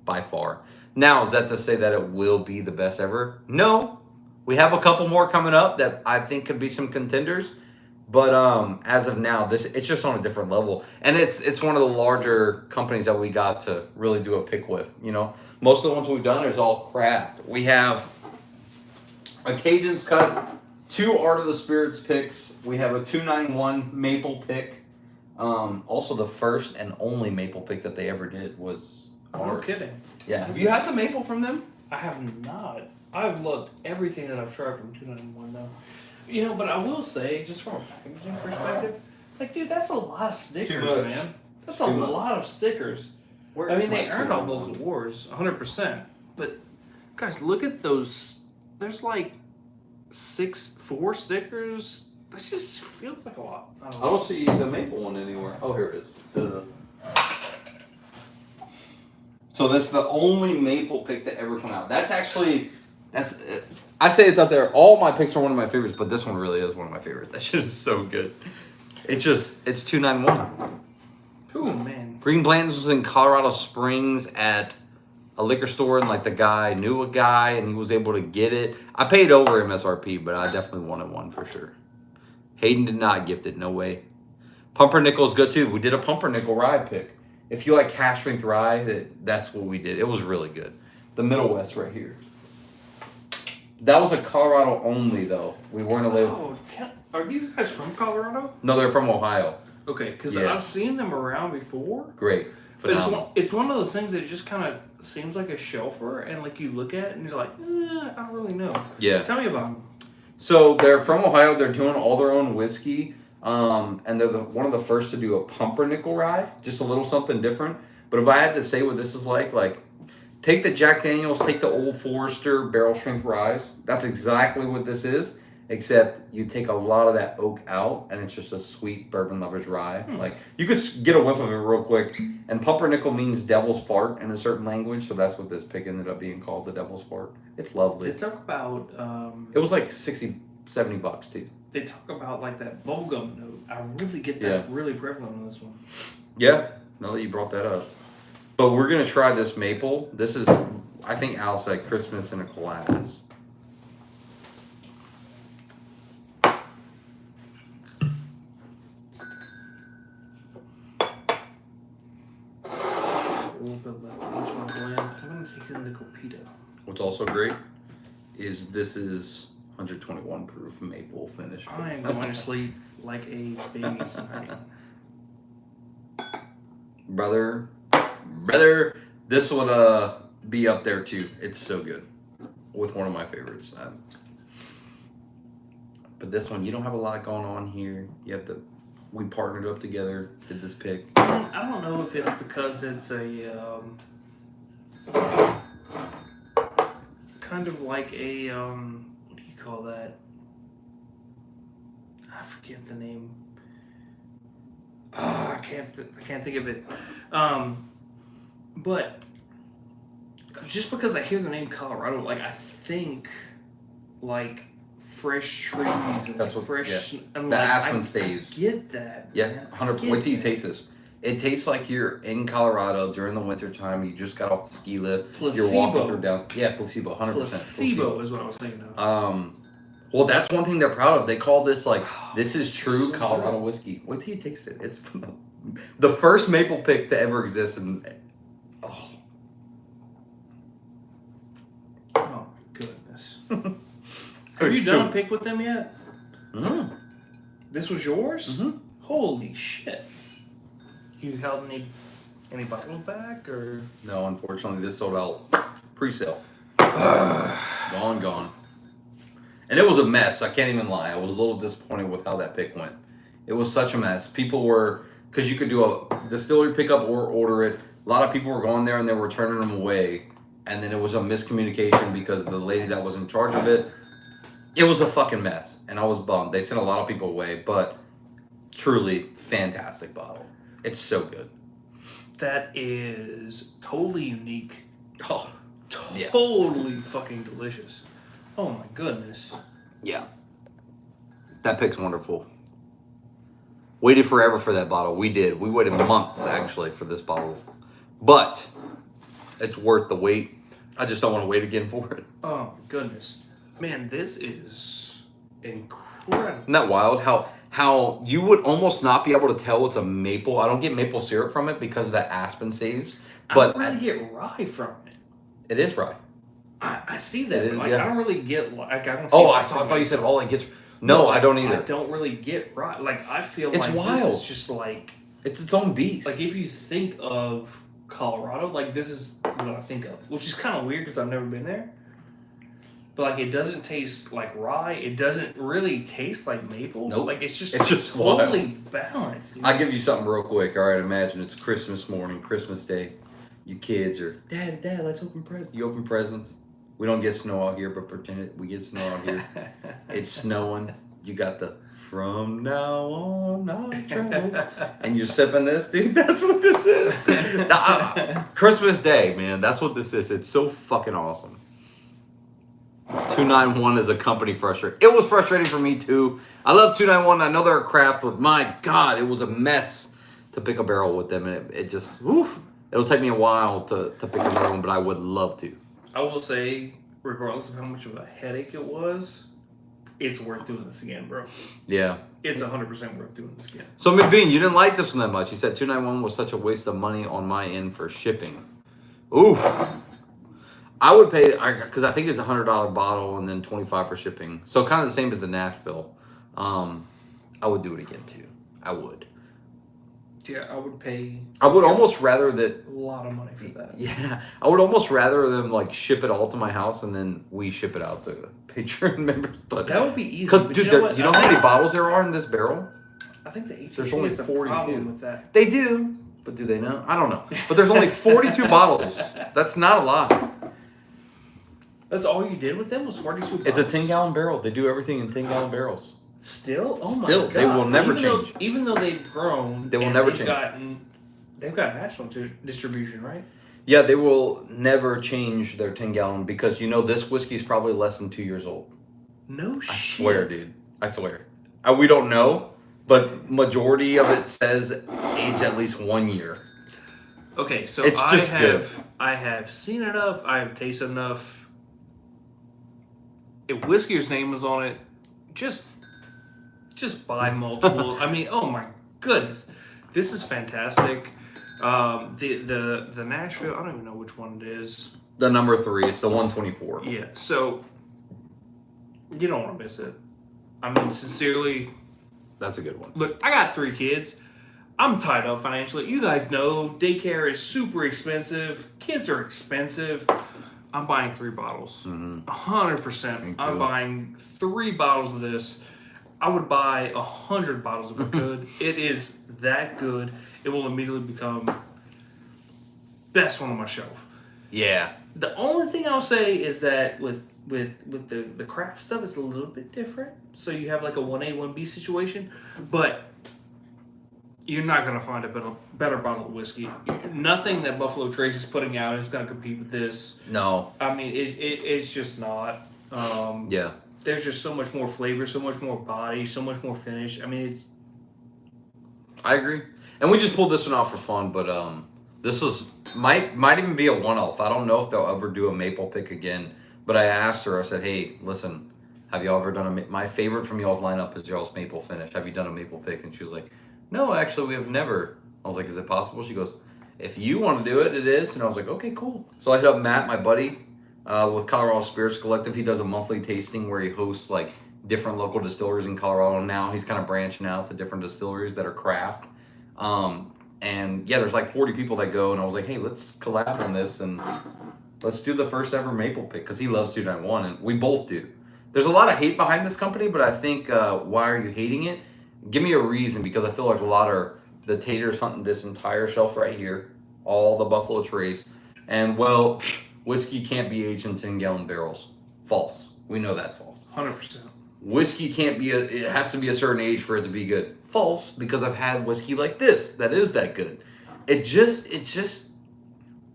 far. Now, is that to say that it will be the best ever? No. We have a couple more coming up that I think could be some contenders. But as of now, it's just on a different level. And it's one of the larger companies that we got to really do a pick with. You know, most of the ones we've done is all craft. We have a Cajun's Cut, 2 Art of the Spirits picks. We have a 291 maple pick. Also, the first and only maple pick that they ever did was ours. No kidding. Yeah. Have you had the maple from them? I have not. I've loved everything that I've tried from 291 though. You know, but I will say, just from a packaging perspective, like, dude, that's a lot of stickers, man. That's a lot of stickers. I mean, they earned all those awards, 100%. But, guys, look at those. There's like 4 stickers. That just feels like a lot. I don't see the maple one anywhere. Oh, here it is. So that's the only maple pick to ever come out. I say it's up there. All my picks are one of my favorites, but this one really is one of my favorites. That shit is so good. It's 291. Oh man. Green Blanton's was in Colorado Springs at a liquor store, and like the guy knew a guy, and he was able to get it. I paid over MSRP, but I definitely wanted one for sure. Hayden did not gift it. No way. Pumpernickel's good too. We did a pumpernickel rye pick. If you like cash strength rye, that's what we did. It was really good. The Middle West right here. That was a Colorado only, though. We weren't allowed. Oh, are these guys from Colorado? No, they're from Ohio. Okay, because I've seen them around before. Great. But it's one of those things that just kind of seems like a shelfer, and like you look at it and you're like, I don't really know. Yeah. Tell me about them. So they're from Ohio. They're doing all their own whiskey, and they're one of the first to do a pumpernickel rye, just a little something different. But if I had to say what this is like take the Jack Daniels, take the Old Forester barrel strength rye. That's exactly what this is, except you take a lot of that oak out, and it's just a sweet bourbon lover's rye. Like, you could get a whiff of it real quick. And pumpernickel means devil's fart in a certain language, so that's what this pick ended up being called, the devil's fart. It's lovely. They talk about... it was like $60, $70 too. They talk about like that bubblegum note. I really get that really prevalent on this one. Yeah, now that you brought that up. But we're going to try this maple. This is, I think Al said, Christmas in a glass. A little bit left in each one blend. I'm going to take in the Copita. What's also great is this is 121 proof maple finish. I am going to sleep like a baby tonight. Brother, this would be up there too. It's so good. With one of my favorites. But this one, you don't have a lot going on here. We partnered up together, did this pick. I don't know if it's because it's a kind of like a what do you call that? I forget the name. I can't think of it. But just because I hear the name Colorado, like I think like fresh trees and That's like fresh and the like, aspen staves. I get that. Yeah, 100%. Wait till you taste this. It tastes like you're in Colorado during the winter time. You just got off the ski lift. Placebo. You're walking through down. Yeah, placebo, 100%. Placebo is what I was thinking of. Well, that's one thing they're proud of. They call this this is true Colorado whiskey. Wait till you taste it. It's the first maple pick to ever exist. Oh my goodness. Have you done a pick with them yet? Mm-hmm. This was yours? Mm-hmm. Holy shit. You held any bottles back or? No, unfortunately, this sold out pre-sale. Gone. And it was a mess. I can't even lie. I was a little disappointed with how that pick went. It was such a mess. People were, because you could do a distillery pickup or order it. A lot of people were going there and they were turning them away. And then it was a miscommunication because the lady that was in charge of it, it was a fucking mess. And I was bummed. They sent a lot of people away, but truly fantastic bottle. It's so good. That is totally unique. Oh, Totally fucking delicious. Oh my goodness. Yeah. That pick's wonderful. Waited forever for that bottle. We did. We waited months actually for this bottle, but it's worth the wait. I just don't want to wait again for it. Oh goodness, man, this is incredible. Isn't that wild? How you would almost not be able to tell it's a maple. I don't get maple syrup from it because of that aspen saves. But I don't really get rye from it. It is rye. I see that. Is, like yeah. I don't really get like I don't. Oh, I thought you said all it gets. No, I don't either. I don't really get rye. Like I feel it's like wild. this is just like it's its own beast. Like if you think of Colorado, like this is what I think of, which is kind of weird because I've never been there. But like it doesn't taste like rye. It doesn't really taste like maple. Nope. Like it's just totally totally balanced. I'll give you something real quick. All right, imagine it's Christmas morning, Christmas Day. You kids are, Dad, let's open presents. You open presents. We don't get snow out here, but pretend it, we get snow out here. It's snowing. You got the from now on, I travel. And you're sipping this, dude. That's what this is. Christmas Day, man. That's what this is. It's so fucking awesome. 291 is a company frustrating. It was frustrating for me too. I love 291. I know they're a craft, but my God, it was a mess to pick a barrel with them. And it just, woof. It'll take me a while to pick another one, but I would love to. I will say, regardless of how much of a headache it was, it's worth doing this again, bro. Yeah. It's 100% worth doing this again. So, McBean, you didn't like this one that much. You said 291 was such a waste of money on my end for shipping. Oof. I would pay, because I think it's a $100 bottle and then $25 for shipping. So, kind of the same as the Nashville. I would do it again, too. I would. Yeah, I would pay. I would almost rather that. A lot of money for that. Yeah, I would almost rather them like ship it all to my house and then we ship it out to Patreon members. But that would be easy. Because dude, you know how many bottles there are in this barrel? I think the ATC There's only has a 42. problem with that. They do, but do they know? I don't know. But there's only 42 bottles. That's not a lot. That's all you did with them was 42 bottles? It's a 10-gallon barrel. They do everything in 10-gallon barrels. Still? Oh my Still, God. they will never change. Even though they've grown, they will and never they've change. They've got national distribution, right? Yeah, they will never change their 10-gallon because you know this whiskey is probably less than 2 years old. No shit. I swear, dude. I swear. We don't know, but majority of it says age at least 1 year. Okay, so it's just I have seen enough. I have tasted enough. If whiskey's name was on it, just buy multiple. I mean, oh my goodness, this is fantastic. The Nashville, I don't even know which one it is. The number 3, it's the 124. Yeah, so you don't want to miss it. I mean, sincerely, that's a good one. Look, I got 3 kids. I'm tied up financially. You guys know daycare is super expensive. Kids are expensive. I'm buying 3 bottles. 100%. I'm buying 3 bottles of this. I would buy 100 bottles if I could. It is that good. It will immediately become best one on my shelf. Yeah. The only thing I'll say is that with the craft stuff, it's a little bit different. So you have like a 1A, 1B situation, but you're not going to find a better bottle of whiskey. Nothing that Buffalo Trace is putting out is going to compete with this. No. I mean, it's just not. Yeah. There's just so much more flavor, so much more body, so much more finish. I mean, it's... I agree. And we just pulled this one off for fun, but this is might even be a one-off. I don't know if they'll ever do a maple pick again. But I asked her, I said, hey, listen, have y'all ever done my favorite from y'all's lineup is y'all's maple finish. Have you done a maple pick? And she was like, no, actually, we have never. I was like, is it possible? She goes, if you want to do it, it is. And I was like, okay, cool. So I hit up Matt, my buddy, with Colorado Spirits Collective. He does a monthly tasting where he hosts like different local distilleries in Colorado. Now he's kind of branching out to different distilleries that are craft. And yeah, there's like 40 people that go. And I was like, hey, let's collab on this and let's do the first ever maple pick because he loves 291 and we both do. There's a lot of hate behind this company, but I think why are you hating it? Give me a reason because I feel like a lot are the taters hunting this entire shelf right here, all the Buffalo Trace, and well, whiskey can't be aged in 10-gallon barrels. False. We know that's false. 100%. Whiskey can't be it has to be a certain age for it to be good. False, because I've had whiskey like this that is that good. It just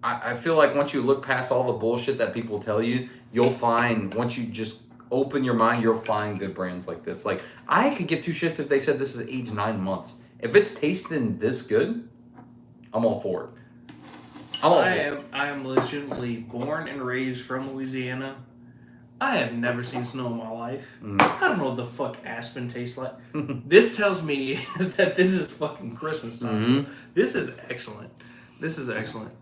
I feel like once you look past all the bullshit that people tell you, you'll find, once you just open your mind, you'll find good brands like this. Like, I could give 2 shits if they said this is aged 9 months. If it's tasting this good, I'm all for it. I'm all for it. I am legitimately born and raised from Louisiana. I have never seen snow in my life. I don't know what the fuck aspen tastes like. This tells me that this is fucking Christmas time. This is excellent. This is excellent.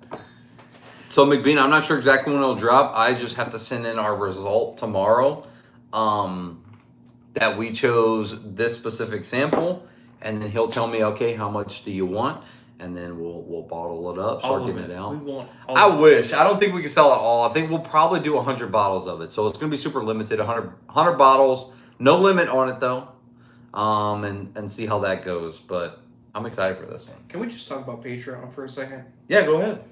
So McBean, I'm not sure exactly when it'll drop. I just have to send in our result tomorrow. That we chose this specific sample, and then he'll tell me, okay, how much do you want? And then we'll bottle it up, start getting it out. We want I wish. I don't think we can sell it all. I think we'll probably do 100 bottles of it. So it's going to be super limited, 100 bottles. No limit on it, though. And see how that goes. But I'm excited for this one. Can we just talk about Patreon for a second? Yeah, go ahead.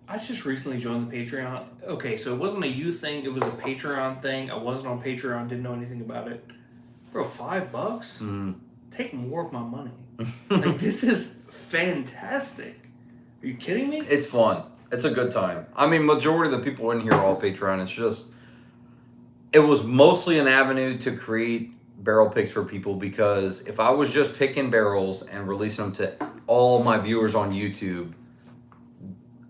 I just recently joined the Patreon. Okay, so it wasn't a you thing. It was a Patreon thing. I wasn't on Patreon. Didn't know anything about it. Bro, $5? Take more of my money. Like, this is fantastic. Are you kidding me? It's fun. It's a good time. I mean, majority of the people in here are all Patreon. It's just, it was mostly an avenue to create barrel picks for people, because if I was just picking barrels and releasing them to all my viewers on YouTube,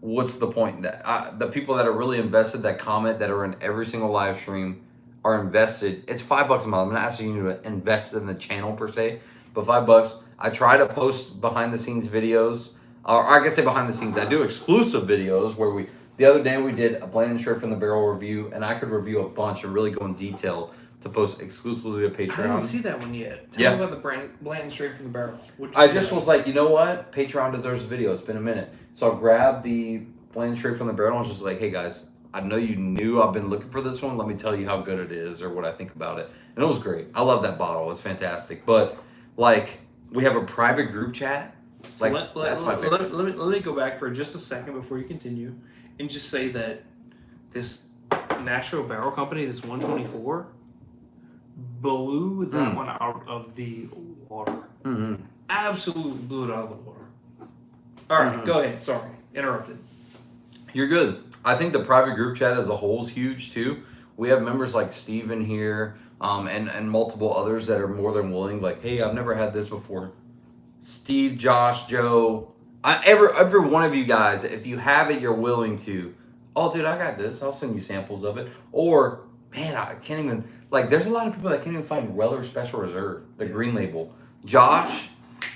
what's the point in that? The people that are really invested, that comment, that are in every single live stream, are invested. It's $5 a month. I'm not asking you to invest in the channel per se, but $5. I try to post behind the scenes videos, or I guess say behind the scenes. I do exclusive videos where the other day we did a blend straight from the barrel review, and I could review a bunch and really go in detail to post exclusively to Patreon. I didn't see that one yet. Tell me about the blend straight from the barrel. I just was like, you know what? Patreon deserves a video. It's been a minute. So I grabbed the blend straight from the barrel and was just like, hey guys, I know you knew I've been looking for this one. Let me tell you how good it is or what I think about it. And it was great. I love that bottle. It's fantastic. But like, we have a private group chat. Like, that's my favorite. Let me go back for just a second before you continue and just say that this Nashville Barrel Company, this 124, blew that one out of the water. Absolutely blew it out of the water. All right, go ahead. Sorry, interrupted. You're good. I think the private group chat as a whole is huge too. We have members like Steven here, and multiple others that are more than willing. Like, hey, I've never had this before. Steve, Josh, Joe, every one of you guys, if you have it, you're willing to. Oh, dude, I got this. I'll send you samples of it. Or, man, I can't even. Like, there's a lot of people that can't even find Weller Special Reserve, the green label. Josh,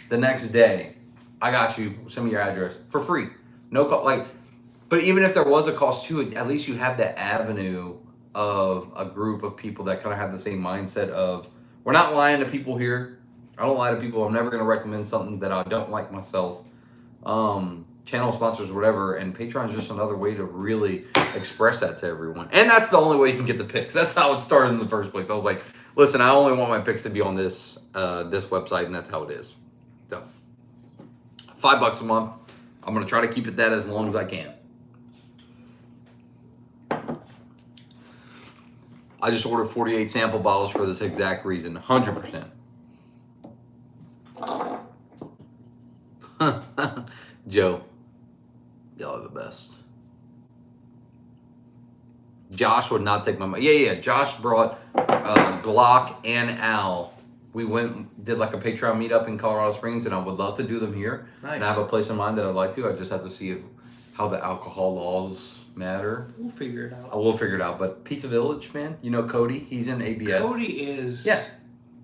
the next day, I got you. Send me your address for free. No cost. Like, but even if there was a cost to it, at least you have that avenue of a group of people that kind of have the same mindset of, we're not lying to people here. I don't lie to people. I'm never going to recommend something that I don't like myself. Channel sponsors, whatever, and Patreon is just another way to really express that to everyone. And that's the only way you can get the picks. That's how it started in the first place. I was like, listen, I only want my picks to be on this this website, and that's how it is. So, $5 a month. I'm going to try to keep it that as long as I can. I just ordered 48 sample bottles for this exact reason, 100%. Joe, y'all are the best. Josh would not take my money. Yeah. Josh brought Glock and Al. We went, did like a Patreon meetup in Colorado Springs, and I would love to do them here. Nice. And I have a place in mind that I'd like to. I just have to see how the alcohol laws matter. We'll figure it out. I will figure it out. But Pizza Village, man, you know Cody? He's in ABS. Cody is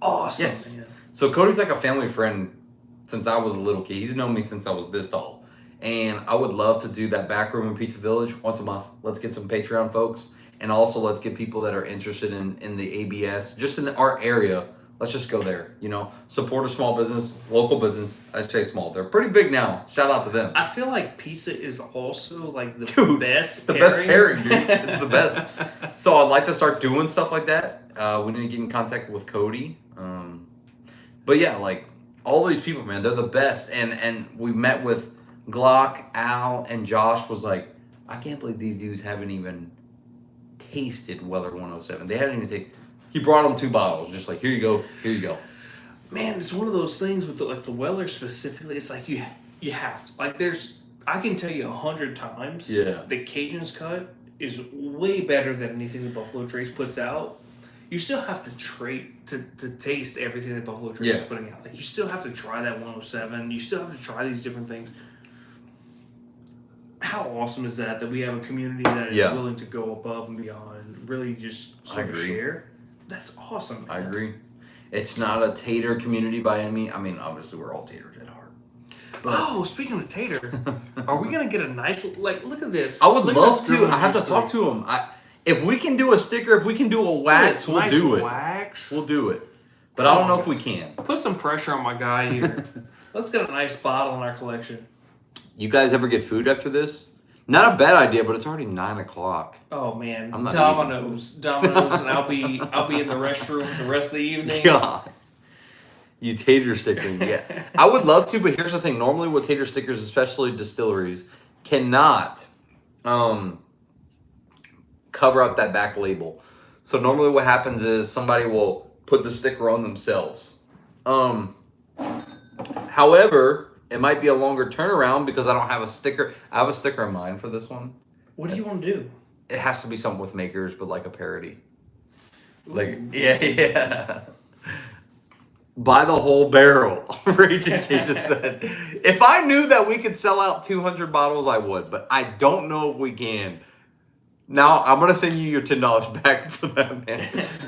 awesome. Yes. Man. So Cody's like a family friend since I was a little kid. He's known me since I was this tall. And I would love to do that back room in Pizza Village once a month. Let's get some Patreon folks. And also let's get people that are interested in the ABS, just in our area. Let's just go there, you know. Support a small business, local business. I say small. They're pretty big now. Shout out to them. I feel like pizza is also like the best the pairing. best pairing, dude. It's the best. So I'd like to start doing stuff like that. We need to get in contact with Cody. But yeah, like all these people, man, they're the best. And we met with Glock, Al, and Josh was like, I can't believe these dudes haven't even tasted Weller 107. They haven't even taken. He brought them 2 bottles, just like, here you go. Man, it's one of those things with the Weller specifically. It's like you have to. Like, I can tell you 100 times. Yeah. The Cajun's cut is way better than anything the Buffalo Trace puts out. you still have to to taste everything that Buffalo Trace is putting out. Like you still have to try that 107. You still have to try these different things. How awesome is that we have a community that is willing to go above and beyond and really just sort of share? That's awesome. Man. I agree. It's not a tater community by any means. I mean, obviously we're all taters at heart. But, speaking of tater, are we gonna get a nice look at this? I would love to. I have to talk to him. If we can do a sticker, if we can do a wax, we'll do it. Wax. We'll do it. But I don't know if we can. Put some pressure on my guy here. Let's get a nice bottle in our collection. You guys ever get food after this? Not a bad idea, but it's already 9 o'clock. Oh man, I'm not Domino's, and I'll be in the restroom the rest of the evening. God, you tater stickering, yeah. I would love to, but here's the thing: normally with tater stickers, especially distilleries, cannot cover up that back label. So normally what happens is somebody will put the sticker on themselves. However, it might be a longer turnaround because I don't have a sticker. I have a sticker in mind for this one. What do you want to do? It has to be something with makers, but like a parody. Ooh. Like, yeah. Buy the whole barrel, Raging Cajun said. If I knew that we could sell out 200 bottles, I would, but I don't know if we can. Now, I'm going to send you your $10 back for that, man.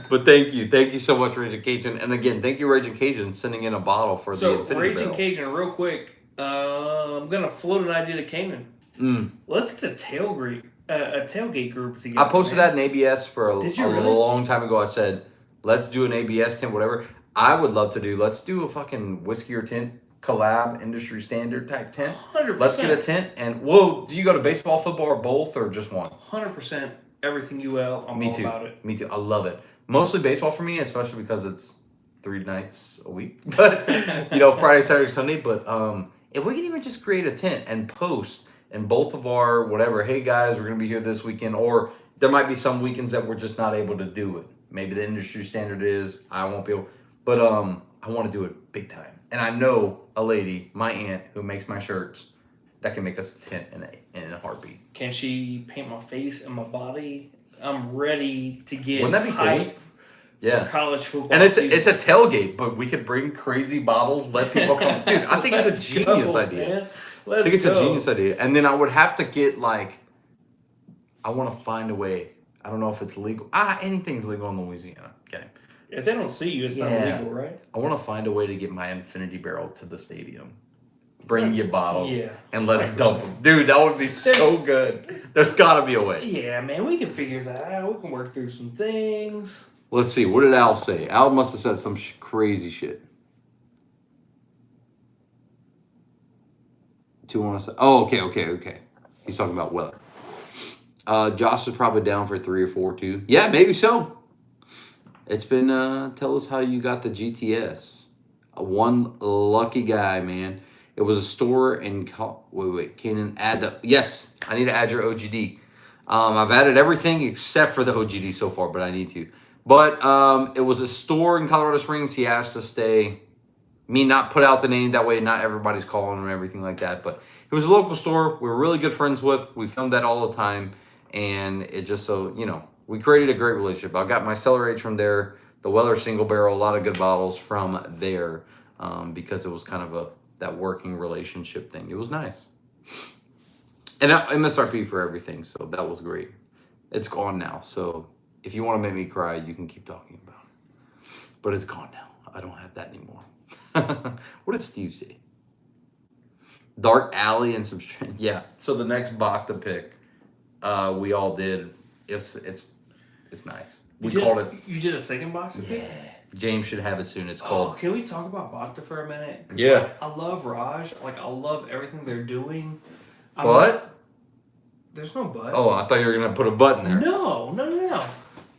But thank you. Thank you so much, Raging Cajun. And again, thank you, Raging Cajun, sending in a bottle for the Infinity Raging Barrel. Cajun, real quick, I'm going to float an idea to Kanan. Let's get a tailgate group together. I posted that in ABS for a long time ago. I said, let's do an ABS tent, whatever. I would love to do, let's do a fucking whiskey or tent collab, industry standard type tent. 100%. Let's get a tent. And, whoa, do you go to baseball, football, or both, or just one? 100% everything UL. I'm all about it. Me too. I love it. Mostly baseball for me, especially because it's 3 nights a week. But, Friday, Saturday, Sunday. But if we can even just create a tent and post in both of our whatever, hey guys, we're going to be here this weekend. Or there might be some weekends that we're just not able to do it. Maybe the industry standard is, I won't be able. But I want to do it big time. And I know a lady, my aunt, who makes my shirts, that can make us a tent in a heartbeat. Can she paint my face and my body? I'm ready to get Wouldn't that be hype for college football. And it's a tailgate, but we could bring crazy bottles, let people come. Dude, I think it's a genius idea. I think it's a genius idea. And then I would have to get I want to find a way. I don't know if it's legal. Anything's legal in Louisiana. Okay. If they don't see you, it's not illegal, right? I want to find a way to get my Infinity Barrel to the stadium. Bring your bottles and let's dump them. Dude, that would be so good. There's got to be a way. Yeah, man, we can figure that out. We can work through some things. Let's see. What did Al say? Al must have said some crazy shit. Oh, okay. He's talking about weather. Josh is probably down for 3 or 4 too. Yeah, maybe so. It's been, tell us how you got the GTS. One lucky guy, man. It was a store in, Kanan, yes, I need to add your OGD. I've added everything except for the OGD so far, but I need to. But it was a store in Colorado Springs. He asked to stay, not put out the name, that way not everybody's calling him and everything like that. But it was a local store we were really good friends with. We filmed that all the time. And it just we created a great relationship. I got my cellar age from there, the Weller single barrel, a lot of good bottles from there because it was kind of that working relationship thing. It was nice. And MSRP for everything, so that was great. It's gone now, so if you want to make me cry, you can keep talking about it. But it's gone now. I don't have that anymore. What did Steve say? Dark Alley and some yeah. So the next Baka pick, we all did. It's nice. We called it. You did a second box? Yeah. James should have it soon. It's called. Can we talk about Baka for a minute? Yeah. I love Raj. I love everything they're doing. But? There's no but. Oh, I thought you were gonna put a button there. No.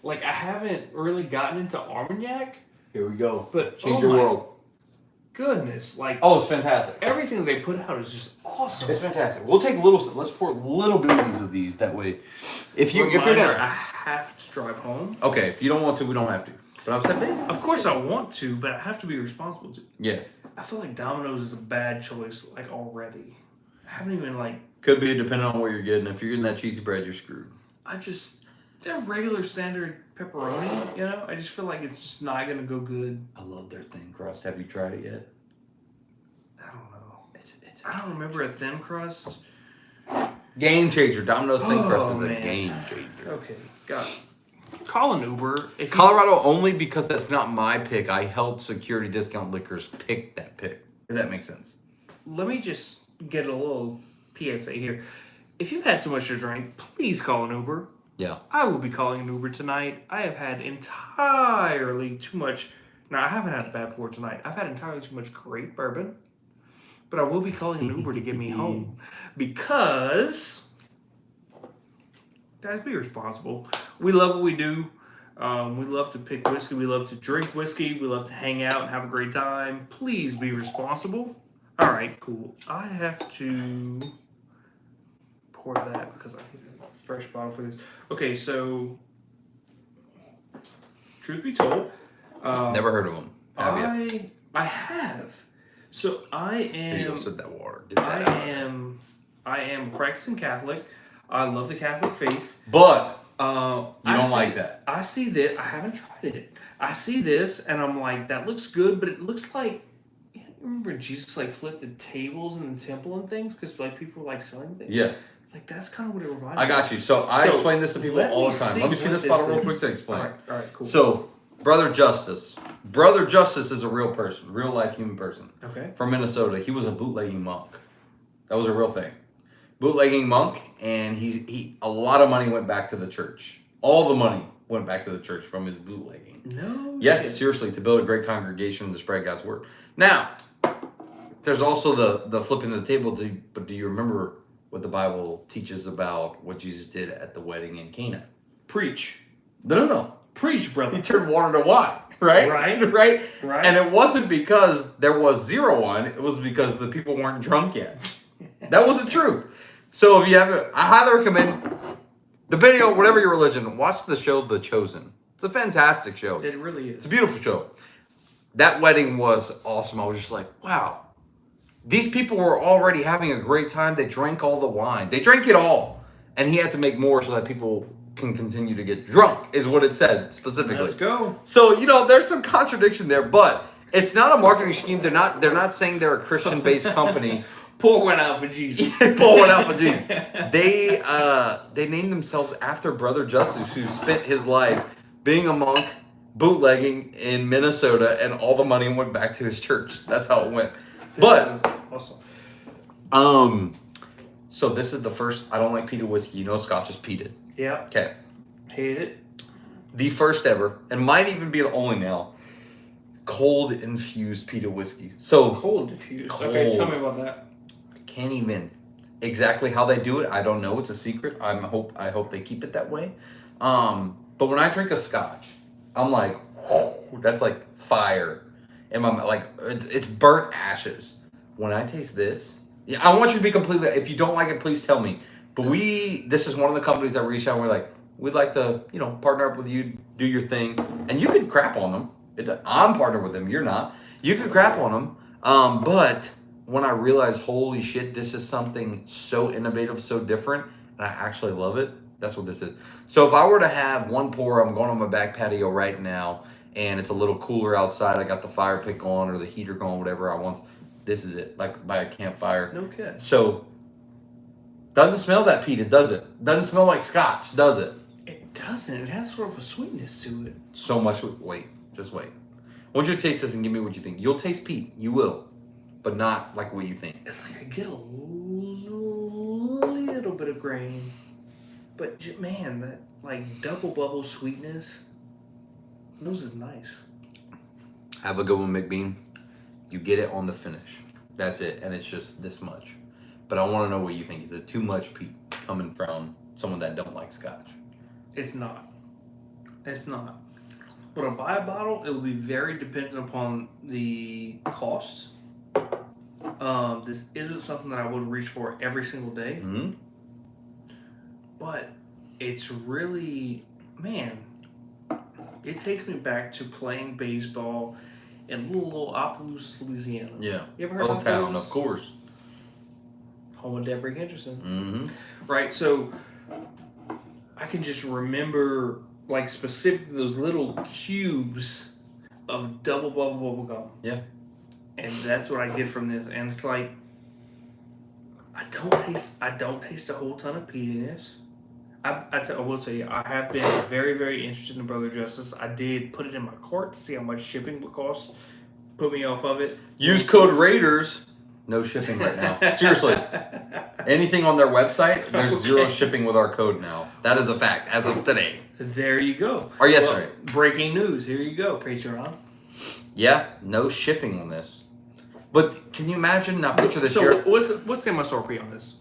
I haven't really gotten into armagnac. Here we go. But change your world. Goodness, it's fantastic. Everything they put out is just awesome. It's fantastic. We'll take let's pour little booties of these. That way, if you're down, I have to drive home. Okay, if you don't want to, we don't have to. But I'm saying, of course I want to, but I have to be responsible to. Yeah. I feel like Domino's is a bad choice, already. I haven't even Could be depending on what you're getting. If you're getting that cheesy bread, you're screwed. They're regular standard pepperoni. You know, I just feel like it's just not gonna go good. I love their thin crust. Have you tried it yet? I don't know. It's I don't remember a thin crust. game changer. Domino's thin crust is a man. game changer. Okay, got it. Call an Uber. If Colorado only because that's not my pick. I helped Security Discount Liquors pick that pick. Does that make sense? Let me just get a little PSA here. If you've had too much to drink, please call an Uber. Yeah. I will be calling an Uber tonight. I have had entirely too much. Now, I haven't had a bad pour tonight. I've had entirely too much great bourbon. But I will be calling an Uber to get me home. Because, guys, be responsible. We love what we do. We love to pick whiskey. We love to drink whiskey. We love to hang out and have a great time. Please be responsible. All right, cool. I have to pour that because I need a fresh bottle for this. Okay, so truth be told, Never heard of them. Have you? I have. So I Here you go, am. sip that water. Get that out. I am a practicing Catholic. I love the Catholic faith. But You don't like that. I see that. I haven't tried it. I see this, and I'm like, that looks good, but it looks like. You remember Jesus like flipped the tables in the temple and things because like people were like selling things. Yeah. Like that's kind of what it reminds me. I got you. So I explain this to people all the time. Let me see this bottle real quick to explain. All right, cool. So, Brother Justice. Brother Justice is a real person, real life human person. Okay. From Minnesota. He was a bootlegging monk. That was a real thing. Bootlegging monk, and he a lot of money went back to the church. All the money went back to the church from his bootlegging. No. Yeah, shit. seriously, to build a great congregation and to spread God's word. Now, there's also the flipping the table. But do you remember what the Bible teaches about what Jesus did at the wedding in Cana? Preach. No. Preach, brother. He turned water to wine, right? Right. And it wasn't because there was zero wine. It was because the people weren't drunk yet. That was the truth. So if you have I highly recommend, depending on whatever your religion, watch the show The Chosen. It's a fantastic show. It really is. It's a beautiful show. That wedding was awesome. I was just like, wow. These people were already having a great time. They drank all the wine. They drank it all. And he had to make more so that people can continue to get drunk, is what it said specifically. Let's go. So, there's some contradiction there, but it's not a marketing scheme. They're not saying they're a Christian-based company. Pour one out for Jesus. Pour one out for Jesus. They named themselves after Brother Justice, who spent his life being a monk, bootlegging in Minnesota, and all the money went back to his church. That's how it went. But awesome. So this is the first. I don't like peated whiskey. Scotch is peated. Yeah. Okay. Hate it. The first ever, and might even be the only now, cold infused peated whiskey. So Cold infused. Cold. Okay, tell me about that. Can't even exactly how they do it. I don't know. It's a secret. I hope they keep it that way. But when I drink a Scotch, I'm like, that's like fire. And I'm like, it's burnt ashes. When I taste this, yeah, I want you to be completely. If you don't like it, please tell me. But this is one of the companies that reached out. And we're like, we'd like to, partner up with you, do your thing, and you can crap on them. I'm partnered with them. You're not. You can crap on them. But when I realized, holy shit, this is something so innovative, so different, and I actually love it. That's what this is. So if I were to have one pour, I'm going on my back patio right now, and it's a little cooler outside. I got the fire pit going or the heater going, whatever I want. This is it, like by a campfire. No kidding. So, doesn't smell that peated, does it? Doesn't smell like Scotch, does it? It doesn't. It has sort of a sweetness to it. So much. Wait, just wait. I want you to taste this and give me what you think. You'll taste peat. You will. But not like what you think. It's like I get a little bit of grain. But, man, that, like, double bubble sweetness. Nose is nice. Have a good one, McBean. You get it on the finish. That's it. And it's just this much. But I want to know what you think. Is it too much peat coming from someone that don't like Scotch? It's not. It's not. When I buy a bottle, it will be very dependent upon the cost. This isn't something that I would reach for every single day. Mm-hmm. But it's really, man, it takes me back to playing baseball in little Opelousas, Louisiana. Yeah. You ever heard of Old Town, Opelousas? of course. Home of Devery Henderson. Mm-hmm. Right, so I can just remember like specifically those little cubes of double bubble gum. Yeah. And that's what I get from this. And it's like I don't taste a whole ton of peatiness. I will tell you, I have been very, very interested in Brother Justice. I did put it in my cart to see how much shipping would cost. Put me off of it. Use code Raiders. No shipping right now. Seriously. Anything on their website, there's zero shipping with our code now. That is a fact as of today. There you go. Or yesterday. Well, breaking news. Here you go, Patreon. Yeah, no shipping on this. But can you imagine? Now picture this year. What's the MSRP on this?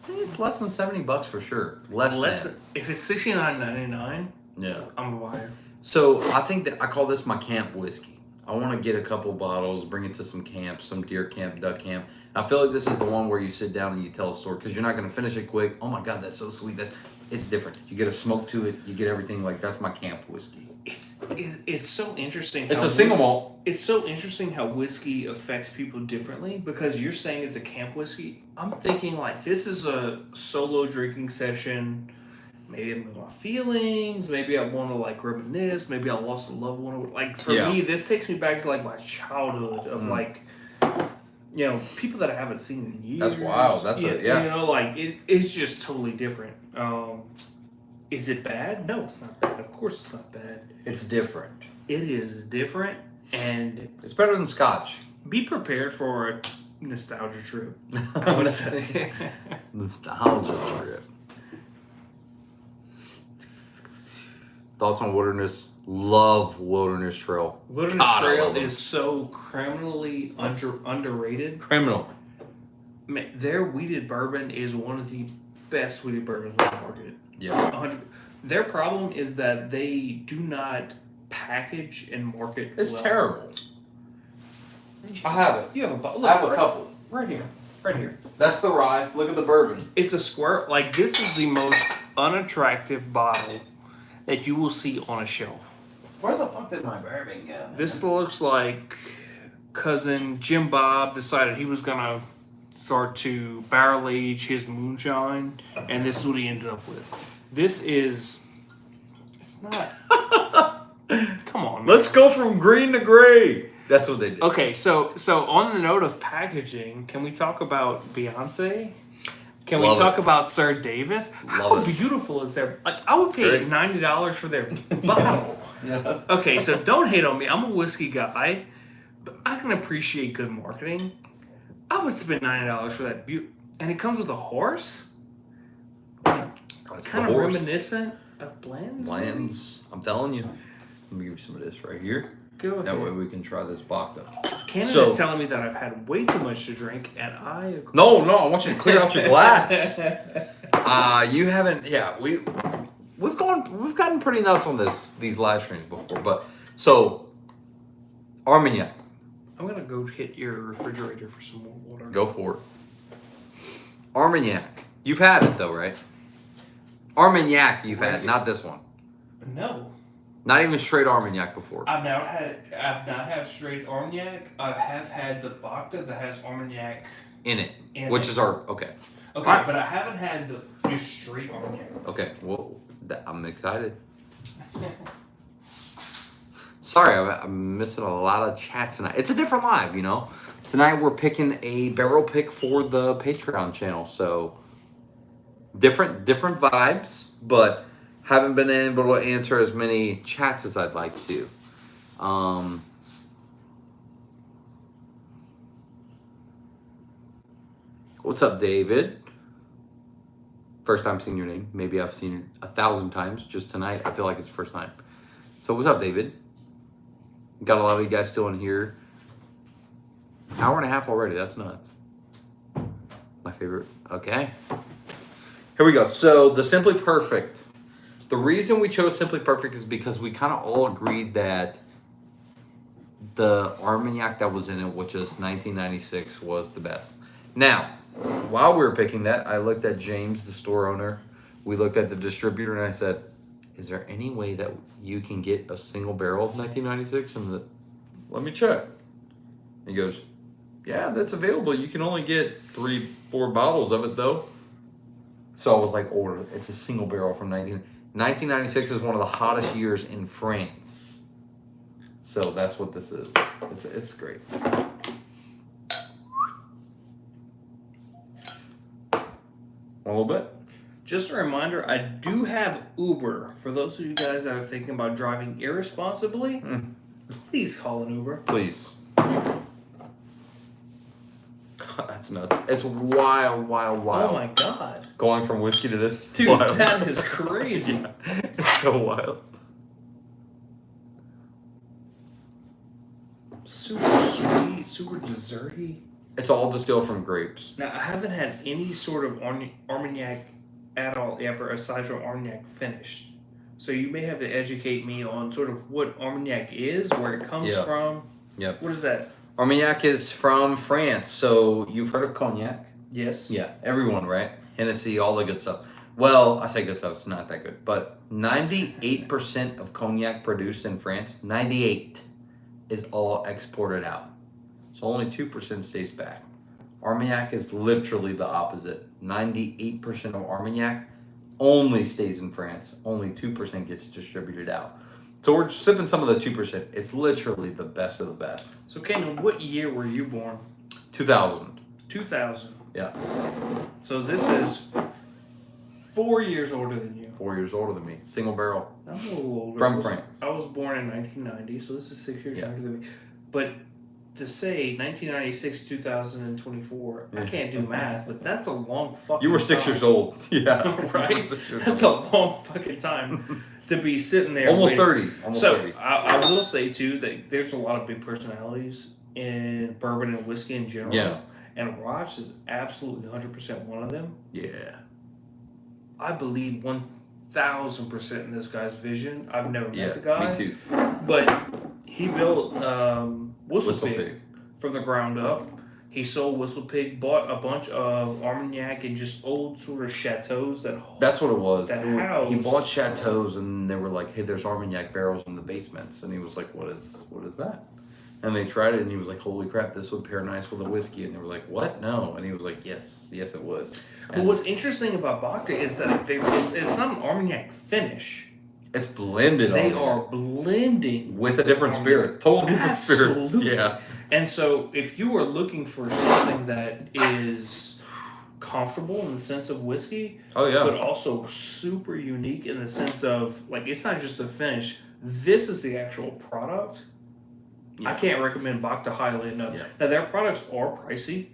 It's less than $70 for sure. Less than. If it's $69.99, yeah, I'm a buyer. So I think that I call this my camp whiskey. I want to get a couple bottles, bring it to some camps, some deer camp, duck camp. And I feel like this is the one where you sit down and you tell a story because you're not going to finish it quick. Oh my God, that's so sweet. It's different. You get a smoke to it. You get everything. Like that's my camp whiskey. It's so interesting. It's a single malt. It's so interesting how whiskey affects people differently because you're saying it's a camp whiskey. I'm thinking like this is a solo drinking session. Maybe I'm with my feelings. Maybe I want to like reminisce. Maybe I lost a loved one. Like for me, this takes me back to like my childhood of like, you know, people that I haven't seen in years. That's wild. That's You know, like it's just totally different. Is it bad? No, it's not bad. Of course, it's not bad. It's different. It is different, and it's better than Scotch. Be prepared for a nostalgia trip. I would say nostalgia trip. Thoughts on Wilderness? Love Wilderness Trail. Wilderness Trail is so criminally underrated. Criminal. Man, their wheated bourbon is one of the best wheated bourbons on the market. Yeah. 100. Their problem is that they do not package and market. It's terrible. I have it. You have a bottle. I have a couple. Right here. Right here. That's the rye. Look at the bourbon. It's a square. Like this is the most unattractive bottle that you will see on a shelf. Where the fuck did my bourbon go? This looks like cousin Jim Bob decided he was gonna start to barrel age his moonshine, and this is what he ended up with. This is. It's not. Come on, man. Let's go from green to gray. That's what they did. Okay, so on the note of packaging, can we talk about Beyonce? Can we talk about Sir Davis? How beautiful is their... Like, I would pay $90 for their bottle. Yeah. Okay, so don't hate on me. I'm a whiskey guy, but I can appreciate good marketing. I would spend $90 for that and it comes with a horse? Kind of reminiscent of Bland's? Bland's. I'm telling you. Let me give you some of this right here. Go ahead. That way we can try this Baka. Canada's telling me that I've had way too much to drink, and I agree. No, I want you to clear out your glass. You haven't. Yeah, we've gotten pretty nuts on these live streams before, but so armagnac. I'm gonna go hit your refrigerator for some more water. Go for it. Armagnac. You've had it though, right? Armagnac you've had, not this one. No. Not even straight Armagnac before. I've not had straight Armagnac. I have had the Baka that has Armagnac in it, which is our okay. Okay, right. But I haven't had the just straight Armagnac. Okay, well, I'm excited. Sorry, I'm missing a lot of chats tonight. It's a different live, you know. Tonight we're picking a barrel pick for the Patreon channel, so different vibes, but haven't been able to answer as many chats as I'd like to. What's up, David? First time seeing your name. Maybe I've seen it 1,000 times. Just tonight, I feel like it's the first time. So what's up, David? Got a lot of you guys still in here. Hour and a half already. That's nuts. My favorite. Okay. Here we go. So the Simply Perfect. The reason we chose Simply Perfect is because we kind of all agreed that the Armagnac that was in it, which is 1996, was the best. Now, while we were picking that, I looked at James, the store owner. We looked at the distributor, and I said, is there any way that you can get a single barrel of 1996? And let me check. He goes, yeah, that's available. You can only get 3-4 bottles of it, though. So I was like, order. It's a single barrel from 19. 1996 is one of the hottest years in France. So that's what this is. It's great. A little bit. Just a reminder, I do have Uber. For those of you guys that are thinking about driving irresponsibly, please call an Uber. Please. That's nuts. It's wild. Oh my god. Going from whiskey to this. Dude, wild. that is crazy. Yeah. It's so wild. Super sweet, super desserty. It's all distilled from grapes. Now, I haven't had any sort of armagnac at all ever aside from armagnac finished. So you may have to educate me on sort of what armagnac is, where it comes from. Yep. What is that? Armagnac is from France. So you've heard of cognac? Yes. Yeah, everyone, right? Hennessy, all the good stuff. Well, I say good stuff, it's not that good. But 98% of cognac produced in France, 98, is all exported out. So only 2% stays back. Armagnac is literally the opposite. 98% of Armagnac only stays in France. Only 2% gets distributed out. So we're sipping some of the 2%. It's literally the best of the best. So, Kenan, what year were you born? 2000. 2000. Yeah. So this is 4 years older than you. 4 years older than me. Single barrel. I'm a little older. From France. I was born in 1990, so this is 6 years Yeah. younger than me. But to say 1996, 2024, I can't do math, but that's a long fucking You were 6 time. years old. Yeah. Right? You were 6 years That's old. a long fucking time to be sitting there. Almost waiting. 30. Almost So 30. I will say too that there's a lot of big personalities in bourbon and whiskey in general. Yeah. And Raj is absolutely 100% one of them. Yeah. I believe 1,000% in this guy's vision. I've never Yeah. met the guy. Me too. But he built Whistle Whistle Pig Pig. from the ground up. He sold Whistle Pig, bought a bunch of Armagnac and just old sort of chateaus that. That's what it was. That He house- bought chateaus and they were like, hey, there's Armagnac barrels in the basements. And he was like, what is that? And they tried it and he was like, holy crap, this would pair nice with a whiskey. And they were like, what? No. And he was like, yes, it would. But what's interesting about Baka is that it's not an Armagnac finish. It's blended They on are blending with a different spirit. Total different spirits. Absolutely. Yeah. And so, if you are looking for something that is comfortable in the sense of whiskey, Oh, yeah. but also super unique in the sense of, like, it's not just a finish. This is the actual product. Yeah. I can't recommend Baka highly enough. Yeah. Now, their products are pricey.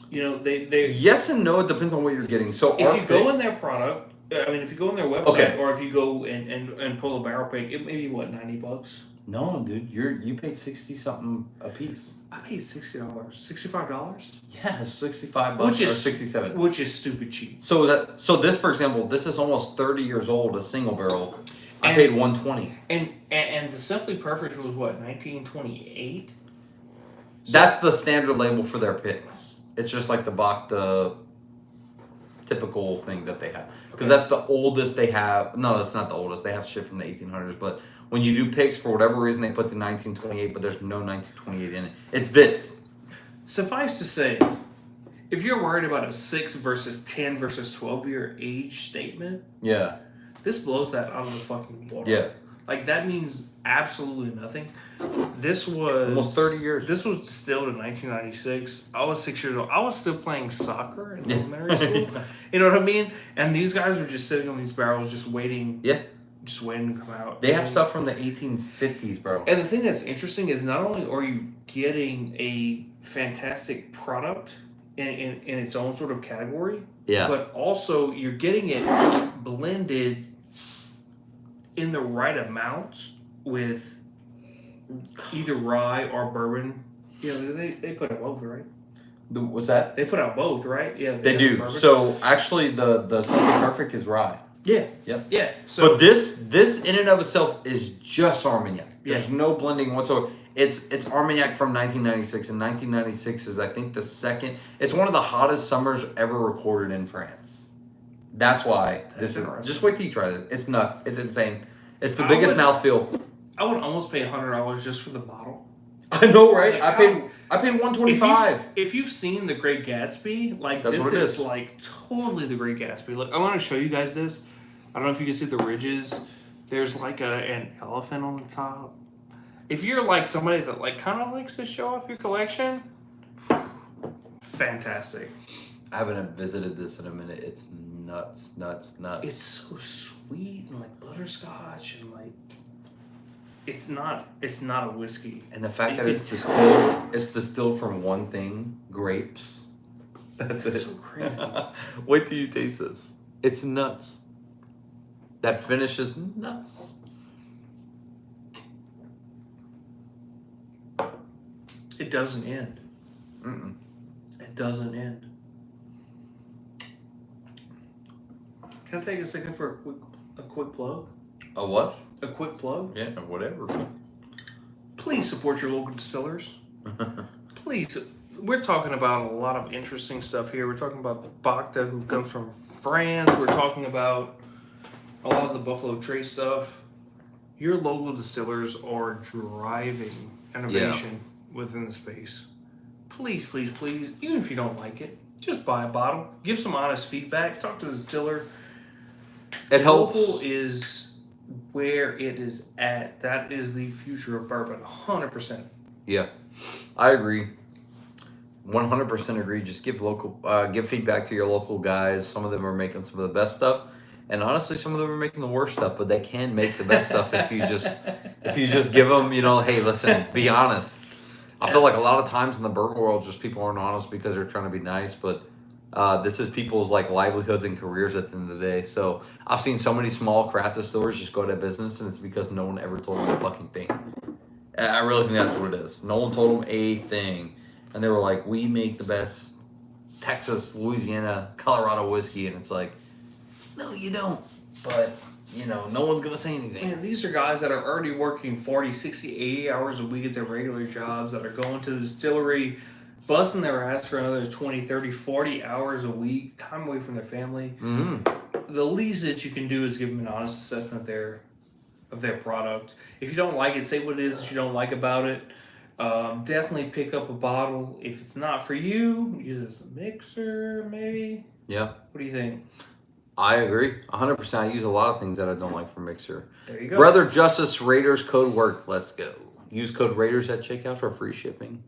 You know, they Yes and no. It depends on what you're getting. So if you go in their product, I mean, if you go on their website, Okay. or if you go and pull a barrel pick, it may be what, $90. No, dude, you paid 60 something a piece. I paid $60, $65, Yeah, $65 which or is 67. which is stupid cheap. So this, for example, this is almost 30 years old, a single barrel. I And- paid $120. And the Simply Perfect was what, 1928? That's the standard label for their picks. It's just like the typical thing that they have. Because that's the oldest they have. No, that's not the oldest. They have shit from the 1800s. But when you do picks, for whatever reason, they put the 1928, but there's no 1928 in it. It's this. Suffice to say, if you're worried about a 6 versus 10 versus 12-year age statement, Yeah. this blows that out of the fucking water. Yeah. Like, that means absolutely nothing. This was Almost 30 years. This was distilled in 1996. I was 6 years old. I was still playing soccer in Yeah. elementary school. You know what I mean? And these guys were just sitting on these barrels, just waiting. Yeah. Just waiting to come out. They have stuff from the 1850s, bro. And the thing that's interesting is not only are you getting a fantastic product in its own sort of category, Yeah. but also you're getting it blended in the right amounts with either rye or bourbon. You know, they put out both, right? What's that? They put out both, right? Yeah, They have do. bourbon. So actually, the Simply Perfect is rye. yeah, Yep. yeah. So But this in and of itself is just Armagnac. There's Yeah. no blending whatsoever. It's Armagnac from 1996, and 1996 is, I think, the second. It's one of the hottest summers ever recorded in France. That's why this is. interesting. Just wait till you try it. It's nuts. It's insane. It's the I biggest would- mouthfeel. I would almost pay $100 just for the bottle. I know, right? Like, I paid $125. If you've seen The Great Gatsby, like That's this what it is is. like totally The Great Gatsby. Look, I want to show you guys this. I don't know if you can see the ridges. There's like an elephant on the top. If you're like somebody that like kind of likes to show off your collection, fantastic. I haven't visited this in a minute. It's nuts. It's so sweet and like butterscotch and like it's not a whiskey. And the fact that it's distilled from one thing, grapes. That's It's it. so crazy. Wait till you taste this. It's nuts. That finish is nuts. It doesn't end. Mm-mm. It doesn't end. Can I take a second for a quick plug? A what? A quick plug? Yeah, whatever. Please support your local distillers. Please. We're talking about a lot of interesting stuff here. We're talking about Baka, who comes from France. We're talking about a lot of the Buffalo Trace stuff. Your local distillers are driving innovation within the space. Please, please, please, even if you don't like it, just buy a bottle. Give some honest feedback. Talk to the distiller. It helps. Local is where it is at. That is the future of bourbon, 100%. Yeah, I agree. 100% agree. Just give give feedback to your local guys. Some of them are making some of the best stuff, and honestly, some of them are making the worst stuff. But they can make the best stuff if you just give them, hey, listen, be honest. I feel like a lot of times in the bourbon world, just people aren't honest because they're trying to be nice. But this is people's like livelihoods and careers at the end of the day. So I've seen so many small craft distillers just go out of business, and it's because no one ever told them a fucking thing. I really think that's what it is. No one told them a thing. And they were like, we make the best Texas, Louisiana, Colorado whiskey. And it's like, no, you don't. But, no one's going to say anything. Man, these are guys that are already working 40, 60, 80 hours a week at their regular jobs, that are going to the distillery, busting their ass for another 20, 30, 40 hours a week, time away from their family. Mm-hmm. The least that you can do is give them an honest assessment of their product. If you don't like it, say what it is that you don't like about it. Definitely pick up a bottle. If it's not for you, use it as a mixer, maybe. Yeah. What do you think? I agree. 100%. I use a lot of things that I don't like for mixer. There you go. Brother Justice Raiders code worked. Let's go. Use code Raiders at checkout for free shipping.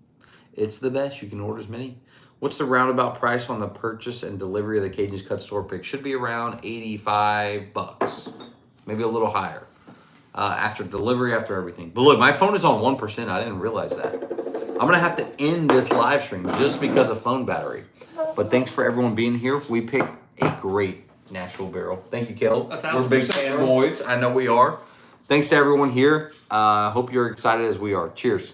It's the best. You can order as many. What's the roundabout price on the purchase and delivery of the Cajun's Cut store pick? Should be around $85. Maybe a little higher. After delivery, after everything. But look, my phone is on 1%. I didn't realize that. I'm going to have to end this live stream just because of phone battery. But thanks for everyone being here. We picked a great Nashville barrel. Thank you, Caleb. 1,000%, We're big fanboys. I know we are. Thanks to everyone here. Hope you're excited as we are. Cheers.